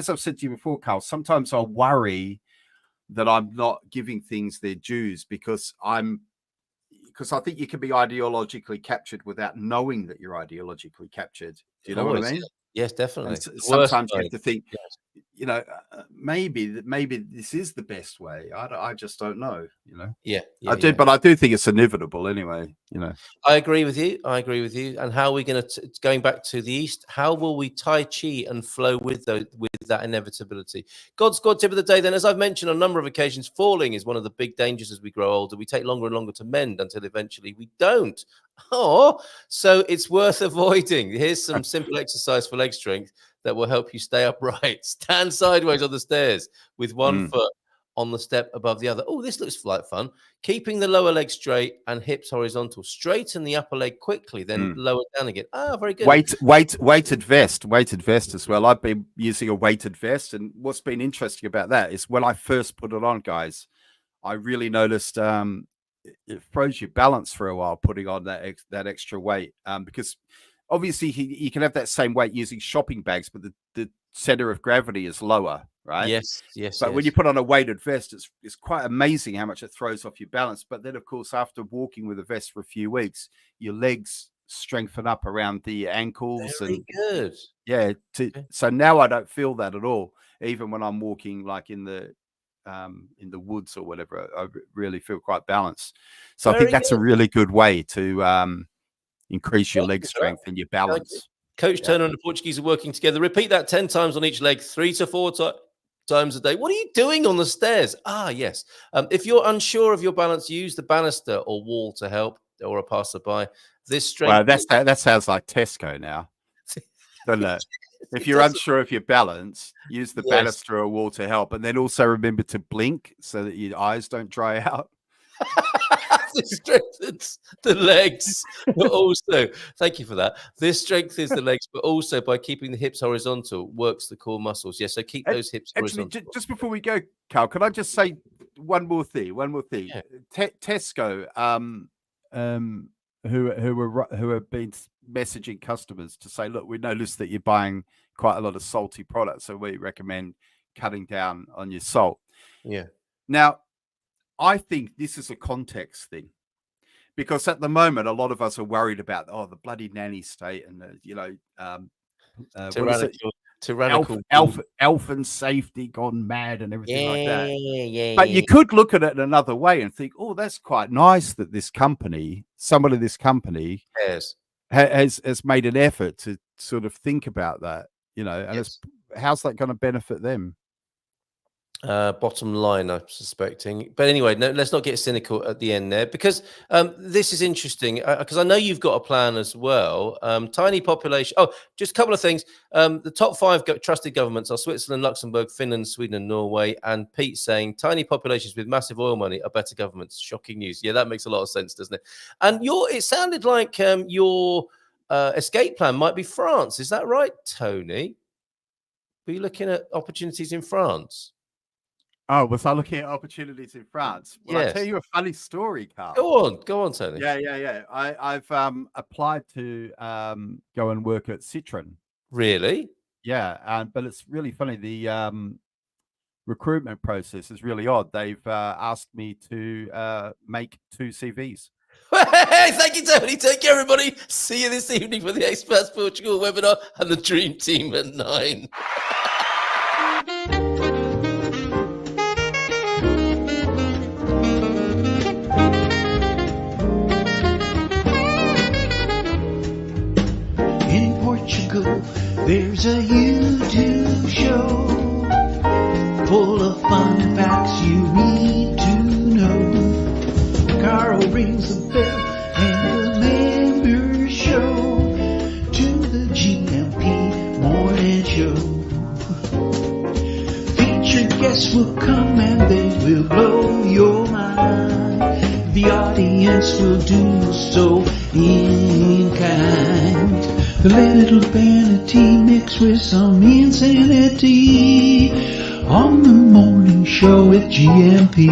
I've said to you before, Carl, sometimes I worry that I'm not giving things their dues because I think you can be ideologically captured without knowing that you're ideologically captured. Do you know what I mean? Yes, definitely. Sometimes you have to think, you know, maybe this is the best way. I just don't know, you know. But I do think it's inevitable anyway, you know. I agree with you. And how are we going to, going back to the East, how will we Tai Chi and flow with that inevitability? God's God tip of the day, then, as I've mentioned on a number of occasions, falling is one of the big dangers as we grow older. We take longer and longer to mend until eventually we don't. So it's worth avoiding. Here's some simple exercise for leg strength that will help you stay upright. Stand sideways on the stairs with one foot on the step above the other. Oh, this looks like fun. Keeping the lower leg straight and hips horizontal. Straighten the upper leg quickly, then lower down again. Very good. Weighted vest as well. I've been using a weighted vest, and what's been interesting about that is when I first put it on, guys, I really noticed it throws your balance for a while putting on that extra weight, because obviously you can have that same weight using shopping bags, but the center of gravity is lower, right? Yes. But when you put on a weighted vest, it's quite amazing how much it throws off your balance. But then, of course, after walking with a vest for a few weeks, your legs strengthen up around the ankles. Very good. Yeah. So now I don't feel that at all, even when I'm walking like in the woods or whatever. I really feel quite balanced. So I think that's a really good way to increase your leg strength and your balance. Coach Turner and the Portuguese are working together. Repeat that 10 times on each leg, 3 to 4 times a day. What are you doing on the stairs? Yes. If you're unsure of your balance, use the banister or wall to help, or a passerby. This strength. Well, that sounds like Tesco now. Doesn't it? If you're unsure of your balance, use the banister or wall to help. And then also remember to blink so that your eyes don't dry out. This strengthens the legs, but also, thank you for that. This strengthens the legs, but also by keeping the hips horizontal, works the core muscles. Yes, so keep those hips horizontal. Actually, just before we go, Carl, can I just say one more thing? Yeah. Tesco, who have been messaging customers to say, look, we noticed that you're buying quite a lot of salty products, so we recommend cutting down on your salt. Yeah. Now, I think this is a context thing, because at the moment, a lot of us are worried about, the bloody nanny state and tyrannical elfin safety gone mad and everything like that. Yeah. But you could look at it another way and think, that's quite nice that somebody in this company has made an effort to sort of think about that, and how's that going to benefit them? Bottom line, I'm suspecting. But anyway, no, let's not get cynical at the end there, because this is interesting, because I know you've got a plan as well. Tiny population. Oh, just a couple of things. The top 5 trusted governments are Switzerland, Luxembourg, Finland, Sweden, and Norway. And Pete saying tiny populations with massive oil money are better governments. Shocking news. Yeah, that makes a lot of sense, doesn't it? And it sounded like your escape plan might be France. Is that right, Tony? Were you looking at opportunities in France? Oh, was I looking at opportunities in France? Well, yes. I'll tell you a funny story, Carl. Go on, Tony. Yeah. I've applied to go and work at Citroën. Really? Yeah, but it's really funny. The recruitment process is really odd. They've asked me to make 2 CVs. Hey, thank you, Tony. Take care, everybody. See you this evening for the Expats Portugal webinar and the Dream Team at 9. There's a YouTube show full of fun facts you need to know. Carl rings the bell and the members show to the GMP morning show. Featured guests will come and they will blow your mind. The audience will do so in kind. The little vanity mixed with some insanity on the morning show with GMP.